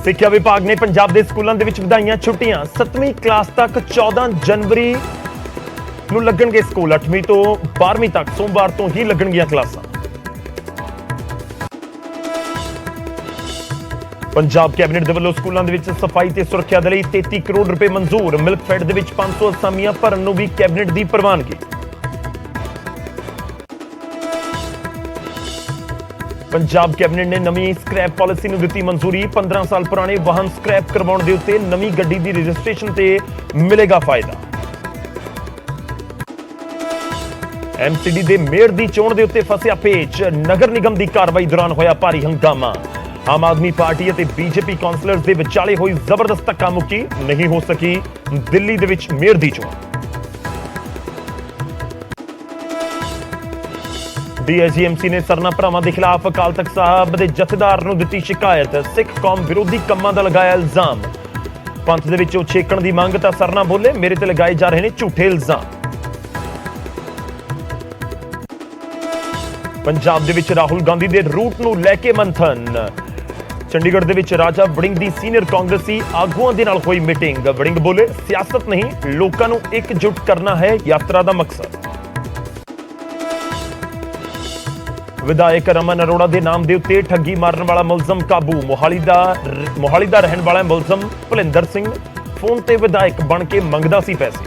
ਸਿੱਖਿਆ ਵਿਭਾਗ ਨੇ ਪੰਜਾਬ ਦੇ ਸਕੂਲਾਂ ਦੇ ਵਿੱਚ ਵਧਾਈਆਂ ਛੁੱਟੀਆਂ। 7ਵੀਂ ਕਲਾਸ ਤੱਕ 14 ਜਨਵਰੀ ਨੂੰ ਲੱਗਣਗੇ ਸਕੂਲ। 8ਵੀਂ ਤੋਂ 12ਵੀਂ ਤੱਕ ਸੋਮਵਾਰ ਤੋਂ ਹੀ ਲੱਗਣਗੀਆਂ ਕਲਾਸਾਂ। ਪੰਜਾਬ ਕੈਬਨਿਟ ਦੇ ਵੱਲੋਂ ਸਕੂਲਾਂ ਦੇ ਵਿੱਚ ਸਫਾਈ ਤੇ ਸੁਰੱਖਿਆ ਦੇ ਲਈ 33 ਕਰੋੜ ਰੁਪਏ ਮਨਜ਼ੂਰ। ਮਿਲਕਫੈਡ ਦੇ ਵਿੱਚ 500 ਅਸਾਮੀਆਂ ਭਰਨ ਨੂੰ ਵੀ ਕੈਬਨਿਟ ਦੀ ਪ੍ਰਵਾਨਗੀ। ਪੰਜਾਬ ਕੈਬਨਿਟ ਨੇ ਨਵੀਂ ਸਕ੍ਰੈਪ ਪਾਲਿਸੀ ਨੂੰ ਦਿੱਤੀ ਮਨਜ਼ੂਰੀ। 15 ਸਾਲ ਪੁਰਾਣੇ ਵਾਹਨ ਸਕ੍ਰੈਪ ਕਰਵਾਉਣ ਦੇ ਉੱਤੇ ਨਵੀਂ ਗੱਡੀ ਦੀ ਰਜਿਸਟ੍ਰੇਸ਼ਨ ਤੇ ਮਿਲੇਗਾ ਫਾਇਦਾ। ਐਮਸੀਡੀ ਦੇ ਮੇਅਰ ਦੀ ਚੋਣ ਦੇ ਉੱਤੇ ਫਸਿਆ ਪੇਚ। ਨਗਰ ਨਿਗਮ ਦੀ ਕਾਰਵਾਈ ਦੌਰਾਨ ਹੋਇਆ ਭਾਰੀ ਹੰਗਾਮਾ। ਆਮ ਆਦਮੀ ਪਾਰਟੀ ਅਤੇ ਬੀਜੇਪੀ ਕਾਉਂਸਲਰਸ ਦੇ ਵਿਚਾਲੇ ਹੋਈ ਜ਼ਬਰਦਸਤ ਧੱਕਾ ਮੁੱਕੀ। ਨਹੀਂ ਹੋ ਸਕੀ ਦਿੱਲੀ ਦੇ ਵਿੱਚ ਮੇਅਰ ਦੀ ਚੋਣ। ਡੀਆਈਜੀਐਮਸੀ ਨੇ ਸਰਨਾ ਭਰਾਵਾਂ ਦੇ ਖਿਲਾਫ ਅਕਾਲ ਤਖਤ ਸਾਹਿਬ ਦੇ ਜਥੇਦਾਰ ਨੂੰ ਦਿੱਤੀ ਸ਼ਿਕਾਇਤ। ਸਿੱਖ ਕੌਮ ਵਿਰੋਧੀ ਕੰਮਾਂ ਦਾ ਲਗਾਇਆ ਇਲਜ਼ਾਮ। ਪੰਥ ਦੇ ਵਿੱਚੋਂ ਛੇਕਣ ਦੀ ਮੰਗ ਤਾਂ ਸਰਨਾ ਬੋਲੇ ਮੇਰੇ ਤੇ ਲਗਾਏ ਜਾ ਰਹੇ ਨੇ ਝੂਠੇ ਇਲਜ਼ਾਮ। ਪੰਜਾਬ ਦੇ ਵਿੱਚ ਰਾਹੁਲ ਗਾਂਧੀ ਦੇ ਰੂਟ ਨੂੰ ਲੈ ਕੇ ਮੰਥਨ। ਚੰਡੀਗੜ੍ਹ ਦੇ ਵਿੱਚ ਰਾਜਾ ਵੜਿੰਗ ਦੀ ਸੀਨੀਅਰ ਕਾਂਗਰਸੀ ਆਗੂਆਂ ਦੇ ਨਾਲ ਹੋਈ ਮੀਟਿੰਗ। ਵੜਿੰਗ ਬੋਲੇ ਸਿਆਸਤ ਨਹੀਂ ਲੋਕਾਂ ਨੂੰ ਇਕਜੁੱਟ ਕਰਨਾ ਹੈ ਯਾਤਰਾ ਦਾ ਮਕਸਦ। ਵਿਧਾਇਕ ਰਮਨ ਅਰੋੜਾ ਦੇ ਨਾਮ ਦੇ ਉੱਤੇ ਠੱਗੀ ਮਾਰਨ ਵਾਲਾ ਮੁਲਜ਼ਮ ਕਾਬੂ। ਮੋਹਾਲੀ ਦਾ ਰਹਿਣ ਵਾਲਾ ਮੁਲਜ਼ਮ ਭੁਲਿੰਦਰ ਸਿੰਘ ਫੋਨ ਤੇ ਵਿਧਾਇਕ ਬਣ ਕੇ ਮੰਗਦਾ ਸੀ ਪੈਸੇ।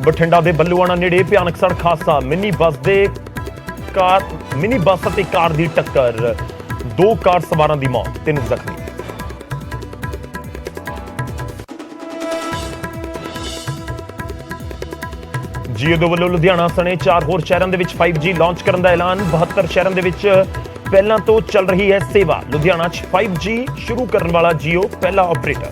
ਬਠਿੰਡਾ ਦੇ ਬੱਲੂਆਣਾ ਨੇੜੇ ਭਿਆਨਕ ਸੜਕ ਹਾਦਸਾ। ਮਿੰਨੀ ਬੱਸ ਅਤੇ ਕਾਰ ਦੀ ਟੱਕਰ। 2 ਕਾਰ ਸਵਾਰਾਂ ਦੀ ਮੌਤ, 3 ਜ਼ਖਮੀ। ਜੀਓ ਦੇ ਵੱਲੋਂ ਲੁਧਿਆਣਾ ਸਣੇ 4 ਹੋਰ ਸ਼ਹਿਰਾਂ ਦੇ ਵਿੱਚ 5G ਲਾਂਚ ਕਰਨ ਦਾ ਐਲਾਨ। 72 ਸ਼ਹਿਰਾਂ ਦੇ ਵਿੱਚ ਪਹਿਲਾਂ ਤੋਂ ਚੱਲ ਰਹੀ ਹੈ ਸੇਵਾ। ਲੁਧਿਆਣਾ 'ਚ 5G ਸ਼ੁਰੂ ਕਰਨ ਵਾਲਾ ਜੀਓ ਪਹਿਲਾ ਆਪਰੇਟਰ।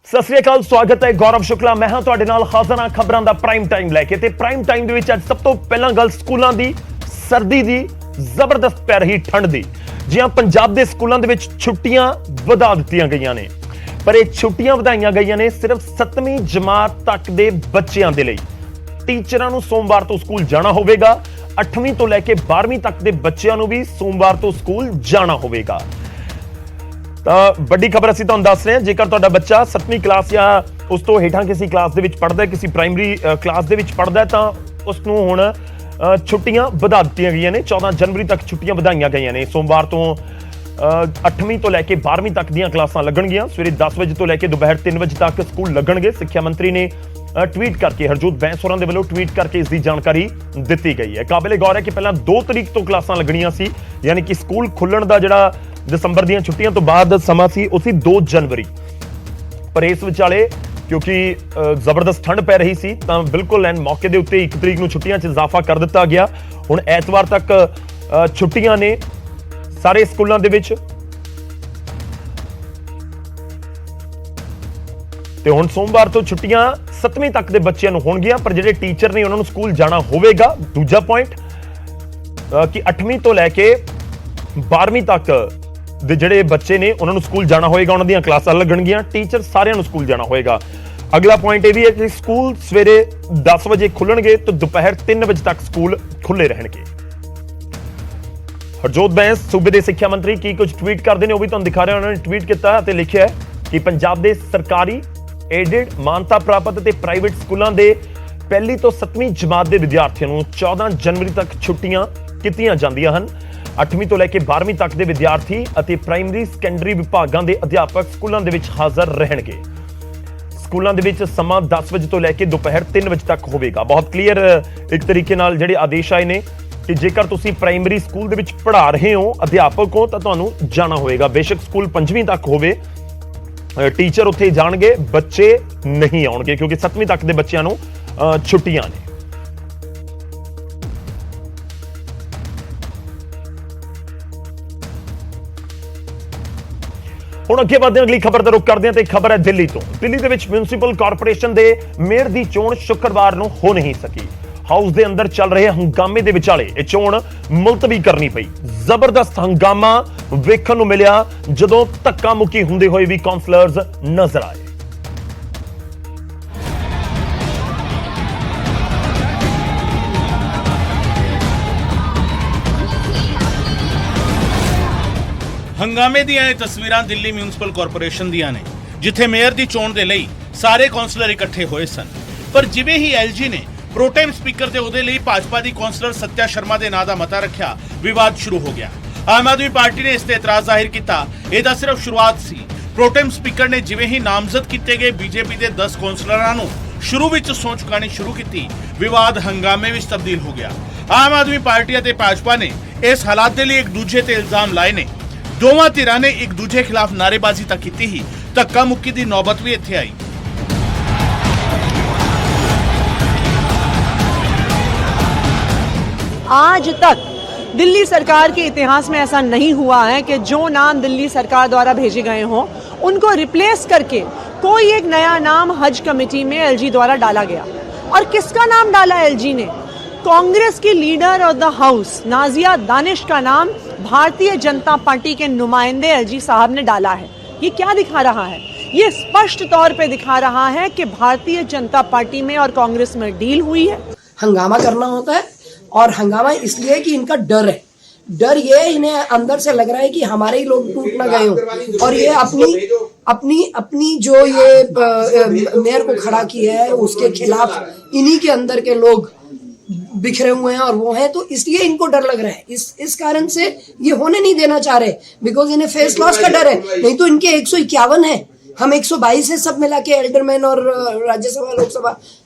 ਸਤਿ ਸ੍ਰੀ ਅਕਾਲ, ਸਵਾਗਤ ਹੈ। ਗੌਰਵ ਸ਼ੁਕਲਾ ਮੈਂ ਹਾਂ ਤੁਹਾਡੇ ਨਾਲ ਹਾਜ਼ਰ ਹਾਂ ਖਬਰਾਂ ਦਾ ਪ੍ਰਾਈਮ ਟਾਈਮ ਲੈ ਕੇ। ਤੇ ਪ੍ਰਾਈਮ ਟਾਈਮ ਦੇ ਵਿੱਚ ਅੱਜ ਸਭ ਤੋਂ ਪਹਿਲਾਂ ਗੱਲ ਸਕੂਲਾਂ ਦੀ, ਸਰਦੀ ਦੀ, ਜ਼ਬਰਦਸਤ ਪੈ ਰਹੀ ਠੰਡ ਦੀ। ਜੀ ਹਾਂ, ਪੰਜਾਬ ਦੇ ਸਕੂਲਾਂ ਦੇ ਵਿੱਚ ਛੁੱਟੀਆਂ ਵਧਾ ਦਿੱਤੀਆਂ ਗਈਆਂ ਨੇ, ਪਰ ਇਹ ਛੁੱਟੀਆਂ ਵਧਾਈਆਂ ਗਈਆਂ ਨੇ ਸਿਰਫ 7ਵੀਂ ਜਮਾਤ ਤੱਕ ਦੇ ਬੱਚਿਆਂ ਦੇ ਲਈ। ਟੀਚਰਾਂ ਨੂੰ ਸੋਮਵਾਰ ਤੋਂ ਸਕੂਲ ਜਾਣਾ ਹੋਵੇਗਾ। 8ਵੀਂ ਤੋਂ ਲੈ ਕੇ 12ਵੀਂ ਤੱਕ ਦੇ ਬੱਚਿਆਂ ਨੂੰ ਵੀ ਸੋਮਵਾਰ ਤੋਂ ਸਕੂਲ ਜਾਣਾ ਹੋਵੇਗਾ। ਤਾਂ ਵੱਡੀ ਖਬਰ ਅਸੀਂ ਤੁਹਾਨੂੰ ਦੱਸ ਰਹੇ ਹਾਂ, ਜੇਕਰ ਤੁਹਾਡਾ ਬੱਚਾ 7ਵੀਂ ਕਲਾਸ ਜਾਂ ਉਸ ਤੋਂ ਹੇਠਾਂ ਕਿਸੇ ਕਲਾਸ ਦੇ ਵਿੱਚ ਪੜ੍ਹਦਾ ਹੈ, ਕਿਸੇ ਪ੍ਰਾਇਮਰੀ ਕਲਾਸ ਦੇ ਵਿੱਚ ਪੜ੍ਹਦਾ ਹੈ, ਤਾਂ ਉਸ ਨੂੰ ਹੁਣ ਛੁੱਟੀਆਂ ਵਧਾ ਦਿੱਤੀਆਂ ਗਈਆਂ ਨੇ। 14 ਜਨਵਰੀ ਤੱਕ ਛੁੱਟੀਆਂ ਵਧਾਈਆਂ ਗਈਆਂ ਨੇ। ਸੋਮਵਾਰ ਤੋਂ 8ਵੀਂ ਤੋਂ ਲੈ ਕੇ 12ਵੀਂ ਤੱਕ ਦੀਆਂ ਕਲਾਸਾਂ ਲੱਗਣਗੀਆਂ। ਸਵੇਰੇ 10 ਵਜੇ ਤੋਂ ਲੈ ਕੇ ਦੁਪਹਿਰ 3 ਵਜੇ ਤੱਕ ਸਕੂਲ ਲੱਗਣਗੇ। ਸਿੱਖਿਆ ਮੰਤਰੀ ਨੇ ਟਵੀਟ ਕਰਕੇ, ਹਰਜੋਤ ਬੈਂਸ ਹੋਰਾਂ ਦੇ ਵੱਲੋਂ ਟਵੀਟ ਕਰਕੇ ਇਸ ਦੀ ਜਾਣਕਾਰੀ ਦਿੱਤੀ ਗਈ ਹੈ। ਕਾਬਿਲੇ ਗੌਰ ਹੈ ਕਿ ਪਹਿਲਾਂ 2 ਤਰੀਕ ਤੋਂ ਕਲਾਸਾਂ ਲੱਗਣੀਆਂ ਸੀ, ਯਾਨੀ ਕਿ ਸਕੂਲ ਖੁੱਲਣ ਦਾ ਜਿਹੜਾ ਦਸੰਬਰ ਦੀਆਂ ਛੁੱਟੀਆਂ ਤੋਂ ਬਾਅਦ ਸਮਾਂ ਸੀ ਉਹ ਸੀ 2 ਜਨਵਰੀ। ਪਰ ਇਸ ਵਿਚਾਲੇ ਕਿਉਂਕਿ ਜ਼ਬਰਦਸਤ ਠੰਡ ਪੈ ਰਹੀ ਸੀ ਤਾਂ ਬਿਲਕੁਲ ਐਨ ਮੌਕੇ ਦੇ ਉੱਤੇ 1 ਤਰੀਕ ਨੂੰ ਛੁੱਟੀਆਂ 'ਚ ਇਜ਼ਾਫਾ ਕਰ ਦਿੱਤਾ ਗਿਆ। ਹੁਣ ਐਤਵਾਰ ਤੱਕ ਛੁੱਟੀਆਂ ਨੇ ਸਾਰੇ ਸਕੂਲਾਂ ਦੇ ਵਿੱਚ। ਤੇ ਹੁਣ ਸੋਮਵਾਰ ਤੋਂ ਛੁੱਟੀਆਂ 7ਵੀਂ ਤੱਕ ਦੇ ਬੱਚਿਆਂ ਨੂੰ ਹੋਣਗੀਆਂ, ਪਰ ਜਿਹੜੇ ਟੀਚਰ ਨੇ ਉਹਨਾਂ ਨੂੰ ਸਕੂਲ ਜਾਣਾ ਹੋਵੇਗਾ। ਦੂਜਾ ਪੁਆਇੰਟ ਕਿ 8ਵੀਂ ਤੋਂ ਲੈ ਕੇ 12ਵੀਂ ਤੱਕ ਦੇ ਜਿਹੜੇ ਬੱਚੇ ਨੇ ਉਹਨਾਂ ਨੂੰ ਸਕੂਲ ਜਾਣਾ ਹੋਏਗਾ, ਉਹਨਾਂ ਦੀਆਂ ਕਲਾਸਾਂ ਲੱਗਣਗੀਆਂ। ਟੀਚਰ ਸਾਰਿਆਂ ਨੂੰ ਸਕੂਲ ਜਾਣਾ ਹੋਏਗਾ। ਅਗਲਾ ਪੁਆਇੰਟ ਇਹ ਵੀ ਹੈ ਕਿ ਸਕੂਲ ਸਵੇਰੇ 10 ਵਜੇ ਖੁੱਲਣਗੇ ਤਾਂ ਦੁਪਹਿਰ 3 ਵਜੇ ਤੱਕ ਸਕੂਲ ਖੁੱਲੇ ਰਹਿਣਗੇ। ਹਰਜੋਤ ਬੈਂਸ ਸੂਬੇ ਦੇ ਸਿੱਖਿਆ ਮੰਤਰੀ ਕੀ ਕੁਝ ਟਵੀਟ ਕਰਦੇ ਨੇ ਉਹ ਵੀ ਤੁਹਾਨੂੰ ਦਿਖਾ ਰਿਹਾ। ਉਹਨਾਂ ਨੇ ਟਵੀਟ ਕੀਤਾ ਅਤੇ ਲਿਖਿਆ ਕਿ ਪੰਜਾਬ ਦੇ ਸਰਕਾਰੀ, ਏਡਡ, ਮਾਨਤਾ ਪ੍ਰਾਪਤ ਅਤੇ ਪ੍ਰਾਈਵੇਟ ਸਕੂਲਾਂ ਦੇ 1 ਤੋਂ 7ਵੀਂ ਜਮਾਤ ਦੇ ਵਿਦਿਆਰਥੀਆਂ ਨੂੰ 14 ਜਨਵਰੀ ਤੱਕ ਛੁੱਟੀਆਂ ਕੀਤੀਆਂ ਜਾਂਦੀਆਂ ਹਨ। 8ਵੀਂ ਤੋਂ ਲੈ ਕੇ 12ਵੀਂ ਤੱਕ ਦੇ ਵਿਦਿਆਰਥੀ ਅਤੇ ਪ੍ਰਾਇਮਰੀ ਸੈਕੰਡਰੀ ਵਿਭਾਗਾਂ ਦੇ ਅਧਿਆਪਕ ਸਕੂਲਾਂ ਦੇ ਵਿੱਚ ਹਾਜ਼ਰ ਰਹਿਣਗੇ। ਸਕੂਲਾਂ ਦੇ ਵਿੱਚ ਸਮਾਂ 10 ਵਜੇ ਤੋਂ ਲੈ ਕੇ ਦੁਪਹਿਰ 3 ਵਜੇ ਤੱਕ ਹੋਵੇਗਾ। ਬਹੁਤ ਕਲੀਅਰ ਇੱਕ ਤਰੀਕੇ ਨਾਲ ਜਿਹੜੇ ਆਦੇਸ਼ ਆਏ ਨੇ ਕਿ ਜੇਕਰ ਤੁਸੀਂ ਪ੍ਰਾਇਮਰੀ ਸਕੂਲ ਦੇ ਵਿੱਚ ਪੜ੍ਹਾ ਰਹੇ ਹੋ, ਅਧਿਆਪਕ ਹੋ, ਤਾਂ ਤੁਹਾਨੂੰ ਜਾਣਾ ਹੋਵੇਗਾ। ਬੇਸ਼ੱਕ ਸਕੂਲ 5ਵੀਂ ਤੱਕ ਹੋਵੇ, ਟੀਚਰ ਉੱਥੇ ਜਾਣਗੇ, ਬੱਚੇ ਨਹੀਂ ਆਉਣਗੇ ਕਿਉਂਕਿ 7ਵੀਂ ਤੱਕ ਦੇ ਬੱਚਿਆਂ ਨੂੰ ਛੁੱਟੀਆਂ ਨੇ। ਹੁਣ ਅੱਗੇ ਵਧਦੇ ਹਾਂ, ਅਗਲੀ ਖਬਰ ਦਾ ਰੁਖ ਕਰਦੇ ਹਾਂ ਤੇ ਖਬਰ ਹੈ ਦਿੱਲੀ ਤੋਂ। ਦਿੱਲੀ ਦੇ ਵਿੱਚ ਮਿਊਨਿਸਪਲ ਕਾਰਪੋਰੇਸ਼ਨ ਦੇ ਮੇਅਰ ਦੀ ਚੋਣ ਸ਼ੁੱਕਰਵਾਰ ਨੂੰ ਹੋ ਨਹੀਂ ਸਕੀ। ਹਾਊਸ ਦੇ ਅੰਦਰ ਚੱਲ ਰਹੇ ਹੰਗਾਮੇ ਦੇ ਵਿਚਾਲੇ ਇਹ ਚੋਣ ਮੁਲਤਵੀ ਕਰਨੀ ਪਈ। ਜ਼ਬਰਦਸਤ ਹੰਗਾਮਾ ਵੇਖਣ ਨੂੰ ਮਿਲਿਆ ਜਦੋਂ ਧੱਕਾ ਮੁੱਕੀ ਹੁੰਦੇ ਹੋਏ ਵੀ ਕਾਉਂਸਲਰਸ ਨਜ਼ਰ ਆਏ। ਹੰਗਾਮੇ ਦੀਆਂ ਇਹ ਤਸਵੀਰਾਂ ਦਿੱਲੀ ਮਿਊਨਿਸਪਲ ਕਾਰਪੋਰੇਸ਼ਨ ਦੀਆਂ ਨੇ, ਜਿੱਥੇ ਮੇਅਰ ਦੀ ਚੋਣ ਦੇ ਲਈ ਸਾਰੇ ਕਾਉਂਸਲਰ ਇਕੱਠੇ ਹੋਏ ਸਨ। ਪਰ ਜਿਵੇਂ ਹੀ ਐਲਜੀ ਨੇ ਪ੍ਰੋਟੇਮ ਸਪੀਕਰ ਦੇ ਅਹੁਦੇ ਲਈ ਭਾਜਪਾ ਦੀ ਕਾਉਂਸਲਰ ਸੱਤਿਆ ਸ਼ਰਮਾ ਦੇ ਨਾਂ ਦਾ ਮਤਾ ਰੱਖਿਆ, ਵਿਵਾਦ ਸ਼ੁਰੂ ਹੋ ਗਿਆ। ਆਮ ਆਦਮੀ ਪਾਰਟੀ ਨੇ ਇਸ ਤੇ ਇਤਰਾਜ਼ ਜ਼ਾਹਿਰ ਕੀਤਾ। ਇਹ ਤਾਂ ਸਿਰਫ ਸ਼ੁਰੂਆਤ ਸੀ। ਪ੍ਰੋਟੇਮ ਸਪੀਕਰ ਨੇ ਜਿਵੇਂ ਹੀ ਨਾਮਜ਼ਦ ਕੀਤੇ ਗਏ ਬੀਜੇਪੀ ਦੇ 10 ਕਾਉਂਸਲਰਾਂ ਨੂੰ ਸ਼ੁਰੂ ਵਿੱਚ ਸਹੁੰ ਚੁਕਾਉਣੀ ਸ਼ੁਰੂ ਕੀਤੀ, ਵਿਵਾਦ ਹੰਗਾਮੇ ਵਿੱਚ ਤਬਦੀਲ ਹੋ ਗਿਆ। ਆਮ ਆਦਮੀ ਪਾਰਟੀ ਅਤੇ ਭਾਜਪਾ ਨੇ ਇਸ ਹਾਲਾਤ ਦੇ ਲਈ ਇੱਕ ਦੂਜੇ ਤੇ ਇਲਜ਼ਾਮ ਲਾਏ ਨੇ। ਦੋਵਾਂ ਧਿਰਾਂ ਨੇ ਇੱਕ ਦੂਜੇ ਖਿਲਾਫ ਨਾਅਰੇਬਾਜ਼ੀ ਤੱਕ ਕੀਤੀ ਹੀ ਧੱਕਾ ਮੁੱਕੀ ਦੀ ਨੌਬਤ ਵੀ ਇੱਥੇ ਆਈ। आज तक दिल्ली सरकार के इतिहास में ऐसा नहीं हुआ है कि जो नाम दिल्ली सरकार द्वारा भेजे गए हों उनको रिप्लेस करके कोई एक नया नाम हज कमेटी में एलजी द्वारा डाला गया। और किसका नाम डाला एलजी ने? कांग्रेस की leader of the house Nazia Danish का नाम भारतीय जनता पार्टी के नुमाइंदे एलजी साहब ने डाला है। ये क्या दिखा रहा है? ये स्पष्ट तौर पे दिखा रहा है कि भारतीय जनता पार्टी में और कांग्रेस में डील हुई है। हंगामा करना होता है, और हंगामा इसलिए कि इनका डर है। डर ये इन्हें अंदर से लग रहा है कि हमारे ही लोग टूट ना गए हो, और ये अपनी जो ये मेयर को खड़ा किया है उसके खिलाफ इन्हीं के अंदर के लोग बिखरे हुए हैं और वो हैं, तो इसलिए इनको डर लग रहा है। इस कारण से ये होने नहीं देना चाह रहे, बिकॉज इन्हें फेस लॉस का डर है। नहीं तो इनके 151 है, हम 122 है सब मिला के, एल्डरमैन और राज्यसभा लोकसभा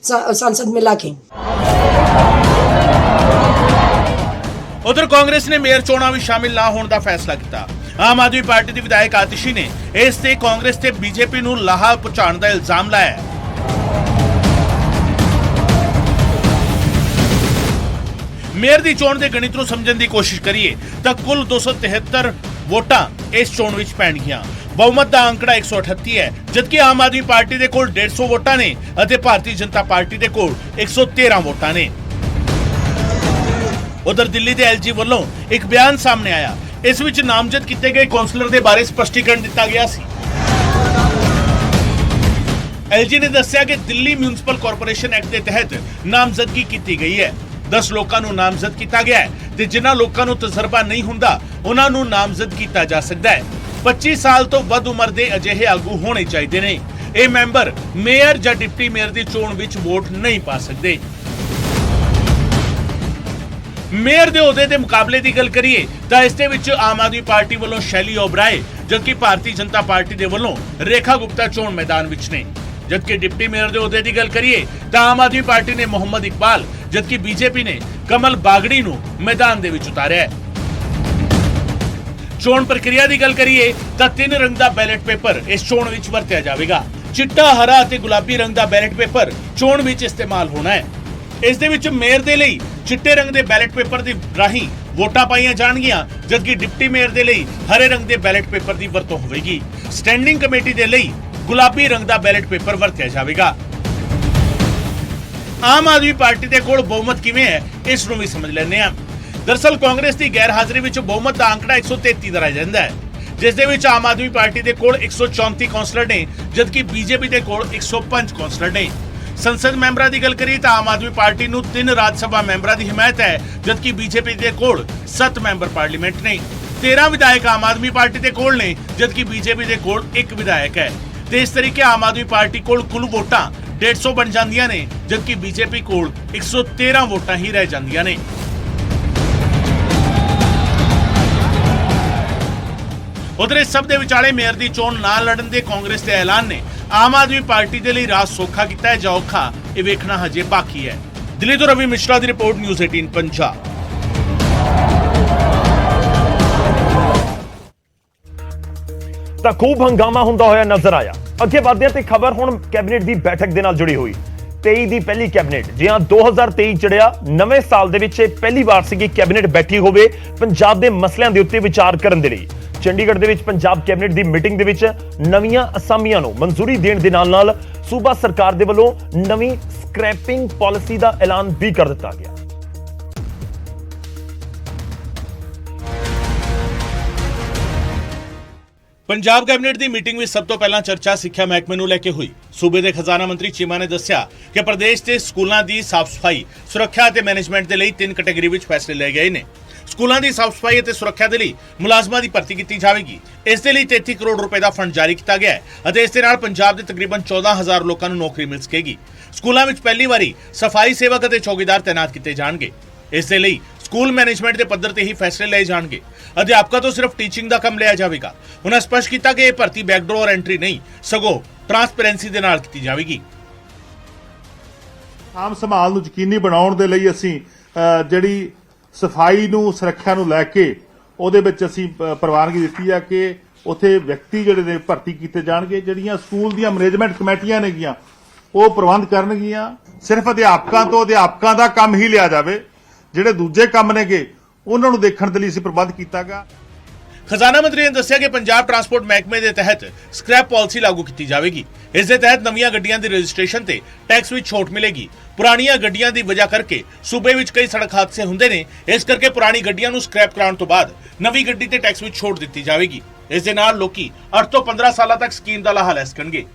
सांसद मिला के। उधर कांग्रेस ने मेयर चोणां ਵਿੱਚ ਸ਼ਾਮਿਲ ਨਾ ਹੋਣ ਦਾ ਫੈਸਲਾ ਕੀਤਾ। ਆਮ ਆਦਮੀ ਪਾਰਟੀ ਦੀ ਵਿਧਾਇਕ ਆਤਿਸ਼ੀ ਨੇ ਇਸ ਤੇ ਕਾਂਗਰਸ ਤੇ ਬੀਜੇਪੀ ਨੂੰ ਲਾਹਾ ਪਹੁੰਚਾਉਣ ਦਾ ਇਲਜ਼ਾਮ ਲਾਇਆ। ਮੇਅਰ ਦੀ ਚੋਣ ਦੇ ਗਣਿਤ ਨੂੰ ਸਮਝਣ ਦੀ ਕੋਸ਼ਿਸ਼ ਕਰੀਏ ਤਾਂ ਕੁੱਲ 273 ਵੋਟਾਂ ਇਸ ਚੋਣ ਵਿੱਚ ਪੈਣਗੀਆਂ। ਬਹੁਮਤ ਦਾ ਅੰਕੜਾ 138 ਹੈ, ਜਦਕਿ ਆਮ ਆਦਮੀ ਪਾਰਟੀ ਦੇ ਕੋਲ 150 ਵੋਟਾਂ ਨੇ ਅਤੇ ਭਾਰਤੀ ਜਨਤਾ ਪਾਰਟੀ ਦੇ ਕੋਲ 113 ਵੋਟਾਂ ਨੇ। ਉਧਰ ਦਿੱਲੀ ਦੇ ਐਲਜੀ ਵੱਲੋਂ ਇੱਕ ਬਿਆਨ ਸਾਹਮਣੇ ਆਇਆ। ਇਸ ਵਿੱਚ ਨਾਮਜ਼ਦ ਕੀਤੇ ਗਏ ਕਾਉਂਸਲਰ ਦੇ ਬਾਰੇ ਸਪਸ਼ਟੀਕਰਨ ਦਿੱਤਾ ਗਿਆ ਸੀ। ਐਲਜੀ ਨੇ ਦੱਸਿਆ ਕਿ ਦਿੱਲੀ ਮਿਊਨਿਸਪਲ ਕਾਰਪੋਰੇਸ਼ਨ ਐਕਟ ਦੇ ਤਹਿਤ ਨਾਮਜ਼ਦਗੀ ਕੀਤੀ ਗਈ ਹੈ। 10 ਲੋਕਾਂ ਨੂੰ ਨਾਮਜ਼ਦ ਕੀਤਾ ਗਿਆ ਹੈ ਤੇ ਜਿਨ੍ਹਾਂ ਲੋਕਾਂ ਨੂੰ ਤਜਰਬਾ ਨਹੀਂ ਹੁੰਦਾ ਉਹਨਾਂ ਨੂੰ ਨਾਮਜ਼ਦ ਕੀਤਾ ਜਾ ਸਕਦਾ ਹੈ। 25 ਸਾਲ ਤੋਂ ਵੱਧ ਉਮਰ ਦੇ ਅਜਿਹੇ ਆਗੂ ਹੋਣੇ ਚਾਹੀਦੇ ਨੇ। ਇਹ ਮੈਂਬਰ ਮੇਅਰ ਜਾਂ ਡਿਪਟੀ ਮੇਅਰ ਦੀ ਚੋਣ ਵਿੱਚ ਵੋਟ ਨਹੀਂ ਪਾ ਸਕਦੇ। ਮੇਅਰ ਦੇ ਅਹੁਦੇ ਦੇ ਮੁਕਾਬਲੇ ਦੀ ਗੱਲ ਕਰੀਏ ਤਾਂ ਇਸ ਦੇ ਵਿੱਚ ਆਮ ਆਦਮੀ ਪਾਰਟੀ ਵੱਲੋਂ ਸ਼ੈਲੀ ਓਬਰਾਏ, ਜਦਕਿ ਭਾਰਤੀ ਜਨਤਾ ਪਾਰਟੀ ਦੇ ਵੱਲੋਂ ਰੇਖਾ ਗੁਪਤਾ ਚੋਣ ਮੈਦਾਨ ਵਿੱਚ ਨੇ। ਜਦਕਿ ਡਿਪਟੀ ਮੇਅਰ ਦੇ ਅਹੁਦੇ ਦੀ ਗੱਲ ਕਰੀਏ ਤਾਂ ਆਮ ਆਦਮੀ ਪਾਰਟੀ ਨੇ ਮੁਹੰਮਦ ਇਕਬਾਲ, ਜਦਕਿ ਬੀਜੇਪੀ ਨੇ ਕਮਲ ਬਾਗੜੀ ਨੂੰ ਮੈਦਾਨ ਦੇ ਵਿੱਚ ਉਤਾਰਿਆ ਹੈ। ਚੋਣ ਪ੍ਰਕਿਰਿਆ ਦੀ ਗੱਲ ਕਰੀਏ ਤਾਂ 3 ਰੰਗ ਦਾ ਬੈਲਟ ਪੇਪਰ ਇਸ ਚੋਣ ਵਿੱਚ ਵਰਤਿਆ ਜਾਵੇਗਾ। ਚਿੱਟਾ, ਹਰਾ ਅਤੇ ਗੁਲਾਬੀ ਰੰਗ ਦਾ ਬੈਲਟ ਪੇਪਰ ਚੋਣ ਵਿੱਚ ਇਸਤੇਮਾਲ ਹੋਣਾ ਹੈ। ਇਸ ਦੇ ਵਿੱਚ ਮੇਅਰ ਦੇ ਲਈ ਚਿੱਟੇ ਰੰਗ ਦੇ ਬੈਲਟ ਪੇਪਰ ਦੀ ਰਾਹੀਂ ਵੋਟਾਂ ਪਾਈਆਂ ਜਾਣਗੀਆਂ, ਜਦਕਿ ਡਿਪਟੀ ਮੇਅਰ ਦੇ ਲਈ ਹਰੇ ਰੰਗ ਦੇ ਬੈਲਟ ਪੇਪਰ ਦੀ ਵਰਤੋਂ ਹੋਵੇਗੀ। ਸਟੈਂਡਿੰਗ ਕਮੇਟੀ ਦੇ ਲਈ ਗੁਲਾਬੀ ਰੰਗ ਦਾ ਬੈਲਟ ਪੇਪਰ ਵਰਤਿਆ ਜਾਵੇਗਾ। ਆਮ ਆਦਮੀ ਪਾਰਟੀ ਦੇ ਕੋਲ ਬਹੁਮਤ ਕਿਵੇਂ ਹੈ, ਇਸ ਨੂੰ ਵੀ ਸਮਝ ਲੈਂਦੇ ਹਾਂ। ਦਰਅਸਲ ਕਾਂਗਰਸ ਦੀ ਗੈਰ ਹਾਜ਼ਰੀ ਵਿੱਚ ਬਹੁਮਤ ਦਾ ਅੰਕੜਾ 133 ਦਰਜ ਰਹਿੰਦਾ ਹੈ, ਜਿਸ ਦੇ ਵਿੱਚ ਆਮ ਆਦਮੀ ਪਾਰਟੀ ਦੇ ਕੋਲ 134 ਕਾਉਂਸਲਰ ਨੇ, ਜਦਕਿ ਬੀਜੇਪੀ ਦੇ ਕੋਲ 105 ਕਾਉਂਸਲਰ ਨੇ। ਸੰਸਦ ਮੈਂਬਰਾਂ ਦੀ ਗੱਲ ਕਰੀਏ ਤਾਂ ਆਮ ਆਦਮੀ ਪਾਰਟੀ ਨੂੰ 3 ਰਾਜ ਸਭਾ ਮੈਂਬਰਾਂ ਦੀ ਹਮਾਇਤ ਹੈ, ਜਦਕਿ ਬੀਜੇਪੀ ਦੇ ਕੋਲ 7 ਮੈਂਬਰ ਪਾਰਲੀਮੈਂਟ ਨੇ। 13 ਵਿਧਾਇਕ ਆਮ ਆਦਮੀ ਪਾਰਟੀ ਦੇ ਕੋਲ ਨੇ, ਜਦਕਿ ਬੀਜੇਪੀ ਦੇ ਕੋਲ 1 ਵਿਧਾਇਕ ਹੈ। ਤੇ ਇਸ ਤਰੀਕੇ ਆਮ ਆਦਮੀ ਪਾਰਟੀ ਕੋਲ ਕੁੱਲ ਵੋਟਾਂ 150 ਬਣ ਜਾਂਦੀਆਂ ਨੇ, ਜਦਕਿ ਬੀਜੇਪੀ ਕੋਲ 113 ਵੋਟਾਂ ਹੀ ਰਹਿ ਜਾਂਦੀਆਂ ਨੇ। ਉਧਰ ਇਸ ਸਭ ਦੇ ਵਿਚਾਲੇ ਮੇਅਰ ਦੀ ਚੋਣ ਨਾ ਲੜਨ ਦੇ ਕਾਂਗਰਸ ਦੇ ਐਲਾਨ ਨੇ ਆਮ ਆਦਮੀ ਪਾਰਟੀ ਦੇ ਲਈ ਰਾਹ ਸੌਖਾ ਕੀਤਾ ਹੈ ਜਾਂ ਔਖਾ, ਇਹ ਵੇਖਣਾ ਹਜੇ ਬਾਕੀ ਹੈ। ਦਿੱਲੀ ਤੋਂ ਰਵੀ ਮਿਸ਼ਰਾ ਦੀ ਰਿਪੋਰਟ, ਨਿਊਜ਼ 18 ਪੰਜਾਬ। ਤਾਂ ਖੂਬ ਹੰਗਾਮਾ ਹੁੰਦਾ ਹੋਇਆ ਨਜ਼ਰ ਆਇਆ। ਅੱਗੇ ਵਧਦੇ ਤੇ ਖਬਰ ਹੁਣ ਕੈਬਨਿਟ ਦੀ ਬੈਠਕ ਦੇ ਨਾਲ ਜੁੜੀ ਹੋਈ। 23 ਦੀ ਪਹਿਲੀ ਕੈਬਨਿਟ, ਜੀ ਹਾਂ 2023 ਚੜਿਆ, ਨਵੇਂ ਸਾਲ ਦੇ ਵਿੱਚ ਪਹਿਲੀ ਵਾਰ ਸੀਗੀ ਕੈਬਨਿਟ ਬੈਠੀ ਹੋਵੇ ਪੰਜਾਬ ਦੇ ਮਸਲਿਆਂ ਦੇ ਉੱਤੇ ਵਿਚਾਰ ਕਰਨ ਦੇ ਲਈ। ਚੰਡੀਗੜ੍ਹ ਦੇ ਵਿੱਚ ਪੰਜਾਬ ਕੈਬਨਿਟ ਦੀ ਮੀਟਿੰਗ ਦੇ ਵਿੱਚ ਨਵੀਆਂ ਅਸਾਮੀਆਂ ਨੂੰ ਮਨਜ਼ੂਰੀ ਦੇਣ ਦੇ ਨਾਲ ਸੂਬਾ ਸਰਕਾਰ ਦੇ ਵੱਲੋਂ ਨਵੀਂ ਸਕ੍ਰੈਪਿੰਗ ਪਾਲਿਸੀ ਦਾ ਐਲਾਨ ਵੀ ਕਰ ਦਿੱਤਾ ਗਿਆ। ਪੰਜਾਬ ਕੈਬਨਿਟ ਦੀ ਮੀਟਿੰਗ ਵਿੱਚ ਸਭ ਤੋਂ ਪਹਿਲਾਂ ਚਰਚਾ ਸਿੱਖਿਆ ਮਹਿਕਮੇ ਨੂੰ ਲੈ ਕੇ ਹੋਈ। ਸੂਬੇ ਦੇ ਖਜ਼ਾਨਾ ਮੰਤਰੀ ਚੀਮਾ ਨੇ ਦੱਸਿਆ ਕਿ ਪ੍ਰਦੇਸ਼ ਦੇ ਸਕੂਲਾਂ ਦੀ ਸਾਫ਼-ਸਫਾਈ, ਸੁਰੱਖਿਆ ਅਤੇ ਮੈਨੇਜਮੈਂਟ ਦੇ ਲਈ 3 ਕੈਟਾਗਰੀ ਵਿੱਚ ਫੈਸਲੇ ਲਏ ਗਏ ਨੇ। ਸਕੂਲਾਂ ਦੀ ਸਾਫ਼-ਸਫਾਈ ਅਤੇ ਸੁਰੱਖਿਆ ਦੇ ਲਈ ਮੁਲਾਜ਼ਮਾਂ ਦੀ ਭਰਤੀ ਕੀਤੀ ਜਾਵੇਗੀ। ਇਸ ਦੇ ਲਈ 33 ਕਰੋੜ ਰੁਪਏ ਦਾ ਫੰਡ ਜਾਰੀ ਕੀਤਾ ਗਿਆ ਹੈ ਅਤੇ ਇਸ ਦੇ ਨਾਲ ਪੰਜਾਬ ਦੇ ਤਕਰੀਬਨ 14,000 ਲੋਕਾਂ ਨੂੰ ਨੌਕਰੀ ਮਿਲ ਸਕੇਗੀ। ਸਕੂਲਾਂ ਵਿੱਚ ਪਹਿਲੀ ਵਾਰੀ ਸਫਾਈ ਸੇਵਕ ਅਤੇ ਚੌਕੀਦਾਰ ਤੈਨਾਤ ਕੀਤੇ ਜਾਣਗੇ। ਇਸ ਦੇ ਲਈ ਸਕੂਲ ਮੈਨੇਜਮੈਂਟ ਦੇ ਪੱਧਰ ਤੇ ਹੀ ਫੈਸਲੇ ਲਏ ਜਾਣਗੇ। ਅਧਿਆਪਕਾਂ ਤੋਂ ਸਿਰਫ ਟੀਚਿੰਗ ਦਾ ਕੰਮ ਲਿਆ ਜਾਵੇਗਾ। ਉਹਨਾਂ ਸਪਸ਼ਟ ਕੀਤਾ ਕਿ ਇਹ ਭਰਤੀ ਬੈਕਡੋਰ ਐਂਟਰੀ ਨਹੀਂ, ਸਗੋਂ ਟਰਾਂਸਪੇਰੈਂਸੀ ਦੇ ਨਾਲ ਕੀਤੀ ਜਾਵੇਗੀ। ਸਾਂਭ ਸੰਭਾਲ ਨੂੰ ਯਕੀਨੀ ਬਣਾਉਣ ਦੇ ਲਈ ਅਸੀਂ ਜਿਹੜੀ ਸਫਾਈ ਨੂੰ, ਸੁਰੱਖਿਆ ਨੂੰ ਲੈ ਕੇ ਉਹਦੇ ਵਿੱਚ ਅਸੀਂ ਪ੍ਰਵਾਨਗੀ ਦਿੱਤੀ ਆ ਕਿ ਉੱਥੇ ਵਿਅਕਤੀ ਜਿਹੜੇ ਨੇ ਭਰਤੀ ਕੀਤੇ ਜਾਣਗੇ। ਜਿਹੜੀਆਂ ਸਕੂਲ ਦੀਆਂ ਮੈਨੇਜਮੈਂਟ ਕਮੇਟੀਆਂ ਨੇਗੀਆਂ ਉਹ ਪ੍ਰਬੰਧ ਕਰਨਗੀਆਂ। ਸਿਰਫ ਅਧਿਆਪਕਾਂ ਦਾ ਕੰਮ ਹੀ ਲਿਆ ਜਾਵੇ। ਜਿਹੜੇ ਦੂਜੇ ਕੰਮ ਨੇਗੇ ਉਹਨਾਂ ਨੂੰ ਦੇਖਣ ਦੇ ਲਈ ਅਸੀਂ ਪ੍ਰਬੰਧ ਕੀਤਾਗਾ। ਖਜ਼ਾਨਾ ਮੰਤਰੀ ਨੇ ਦੱਸਿਆ ਕਿ ਪੰਜਾਬ ਟਰਾਂਸਪੋਰਟ ਮਹਿਕਮੇ ਦੇ ਤਹਿਤ ਸਕ੍ਰੈਪ ਪਾਲਿਸੀ ਲਾਗੂ ਕੀਤੀ ਜਾਵੇਗੀ। ਇਸ ਦੇ ਤਹਿਤ ਨਵੀਆਂ ਗੱਡੀਆਂ ਦੀ ਰਜਿਸਟ੍ਰੇਸ਼ਨ ਤੇ ਟੈਕਸ ਵਿੱਚ ਛੋਟ ਮਿਲੇਗੀ। ਪੁਰਾਣੀਆਂ ਗੱਡੀਆਂ ਦੀ ਵਜ੍ਹਾ ਕਰਕੇ ਸੂਬੇ ਵਿੱਚ ਕਈ ਸੜਕ ਹਾਦਸੇ ਹੁੰਦੇ ਨੇ। ਇਸ ਕਰਕੇ ਪੁਰਾਣੀ ਗੱਡੀਆਂ ਨੂੰ ਸਕ੍ਰੈਪ ਕਰਾਉਣ ਤੋਂ ਬਾਅਦ ਨਵੀਂ ਗੱਡੀ ਤੇ ਟੈਕਸ ਵਿੱਚ ਛੋਟ ਦਿੱਤੀ ਜਾਵੇਗੀ। ਇਸ ਦੇ ਨਾਲ ਲੋਕੀ 8 ਤੋਂ 15 ਸਾਲਾਂ ਤੱਕ ਸਕੀਮ ਦਾ ਲਾਹਾ ਲੈ ਸਕਣਗੇ।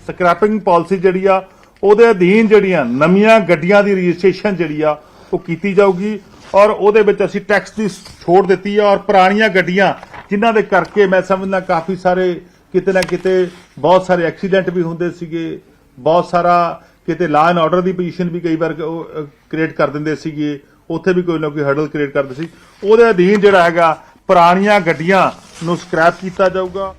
ਸਕ੍ਰੈਪਿੰਗ ਪਾਲਿਸੀ ਜਿਹੜੀ ਆ ਉਹਦੇ ਅਧੀਨ ਜਿਹੜੀਆਂ ਨਵੀਆਂ ਗੱਡੀਆਂ ਦੀ ਰਜਿਸਟ੍ਰੇਸ਼ਨ ਜਿਹੜੀ ਆ ਉਹ ਕੀਤੀ ਜਾਊਗੀ ਔਰ ਉਹਦੇ ਵਿੱਚ ਅਸੀਂ ਟੈਕਸ ਦੀ ਛੋਟ ਦਿੱਤੀ ਆ। ਔਰ ਪੁਰਾਣੀਆਂ ਗੱਡੀਆਂ ਜਿਨ੍ਹਾਂ ਦੇ ਕਰਕੇ ਮੈਂ ਸਮਝਦਾ ਕਾਫੀ ਸਾਰੇ ਕਿਤੇ ਨਾ ਕਿਤੇ ਬਹੁਤ ਸਾਰੇ ਐਕਸੀਡੈਂਟ ਵੀ ਹੁੰਦੇ ਸੀਗੇ, ਬਹੁਤ ਸਾਰਾ ਕਿਤੇ law and order the position ਵੀ ਕਈ ਵਾਰ ਕ੍ਰੀਏਟ ਕਰ ਦਿੰਦੇ ਸੀਗੇ, ਉੱਥੇ ਵੀ ਕੋਈ ਨਾ ਕੋਈ ਹਰਡਲ ਕ੍ਰੀਏਟ ਕਰਦੇ ਸੀ। ਉਹਦੇ ਅਧੀਨ ਜਿਹੜਾ ਹੈਗਾ ਪੁਰਾਣੀਆਂ ਗੱਡੀਆਂ ਨੂੰ ਸਕ੍ਰੈਪ ਕੀਤਾ ਜਾਊਗਾ।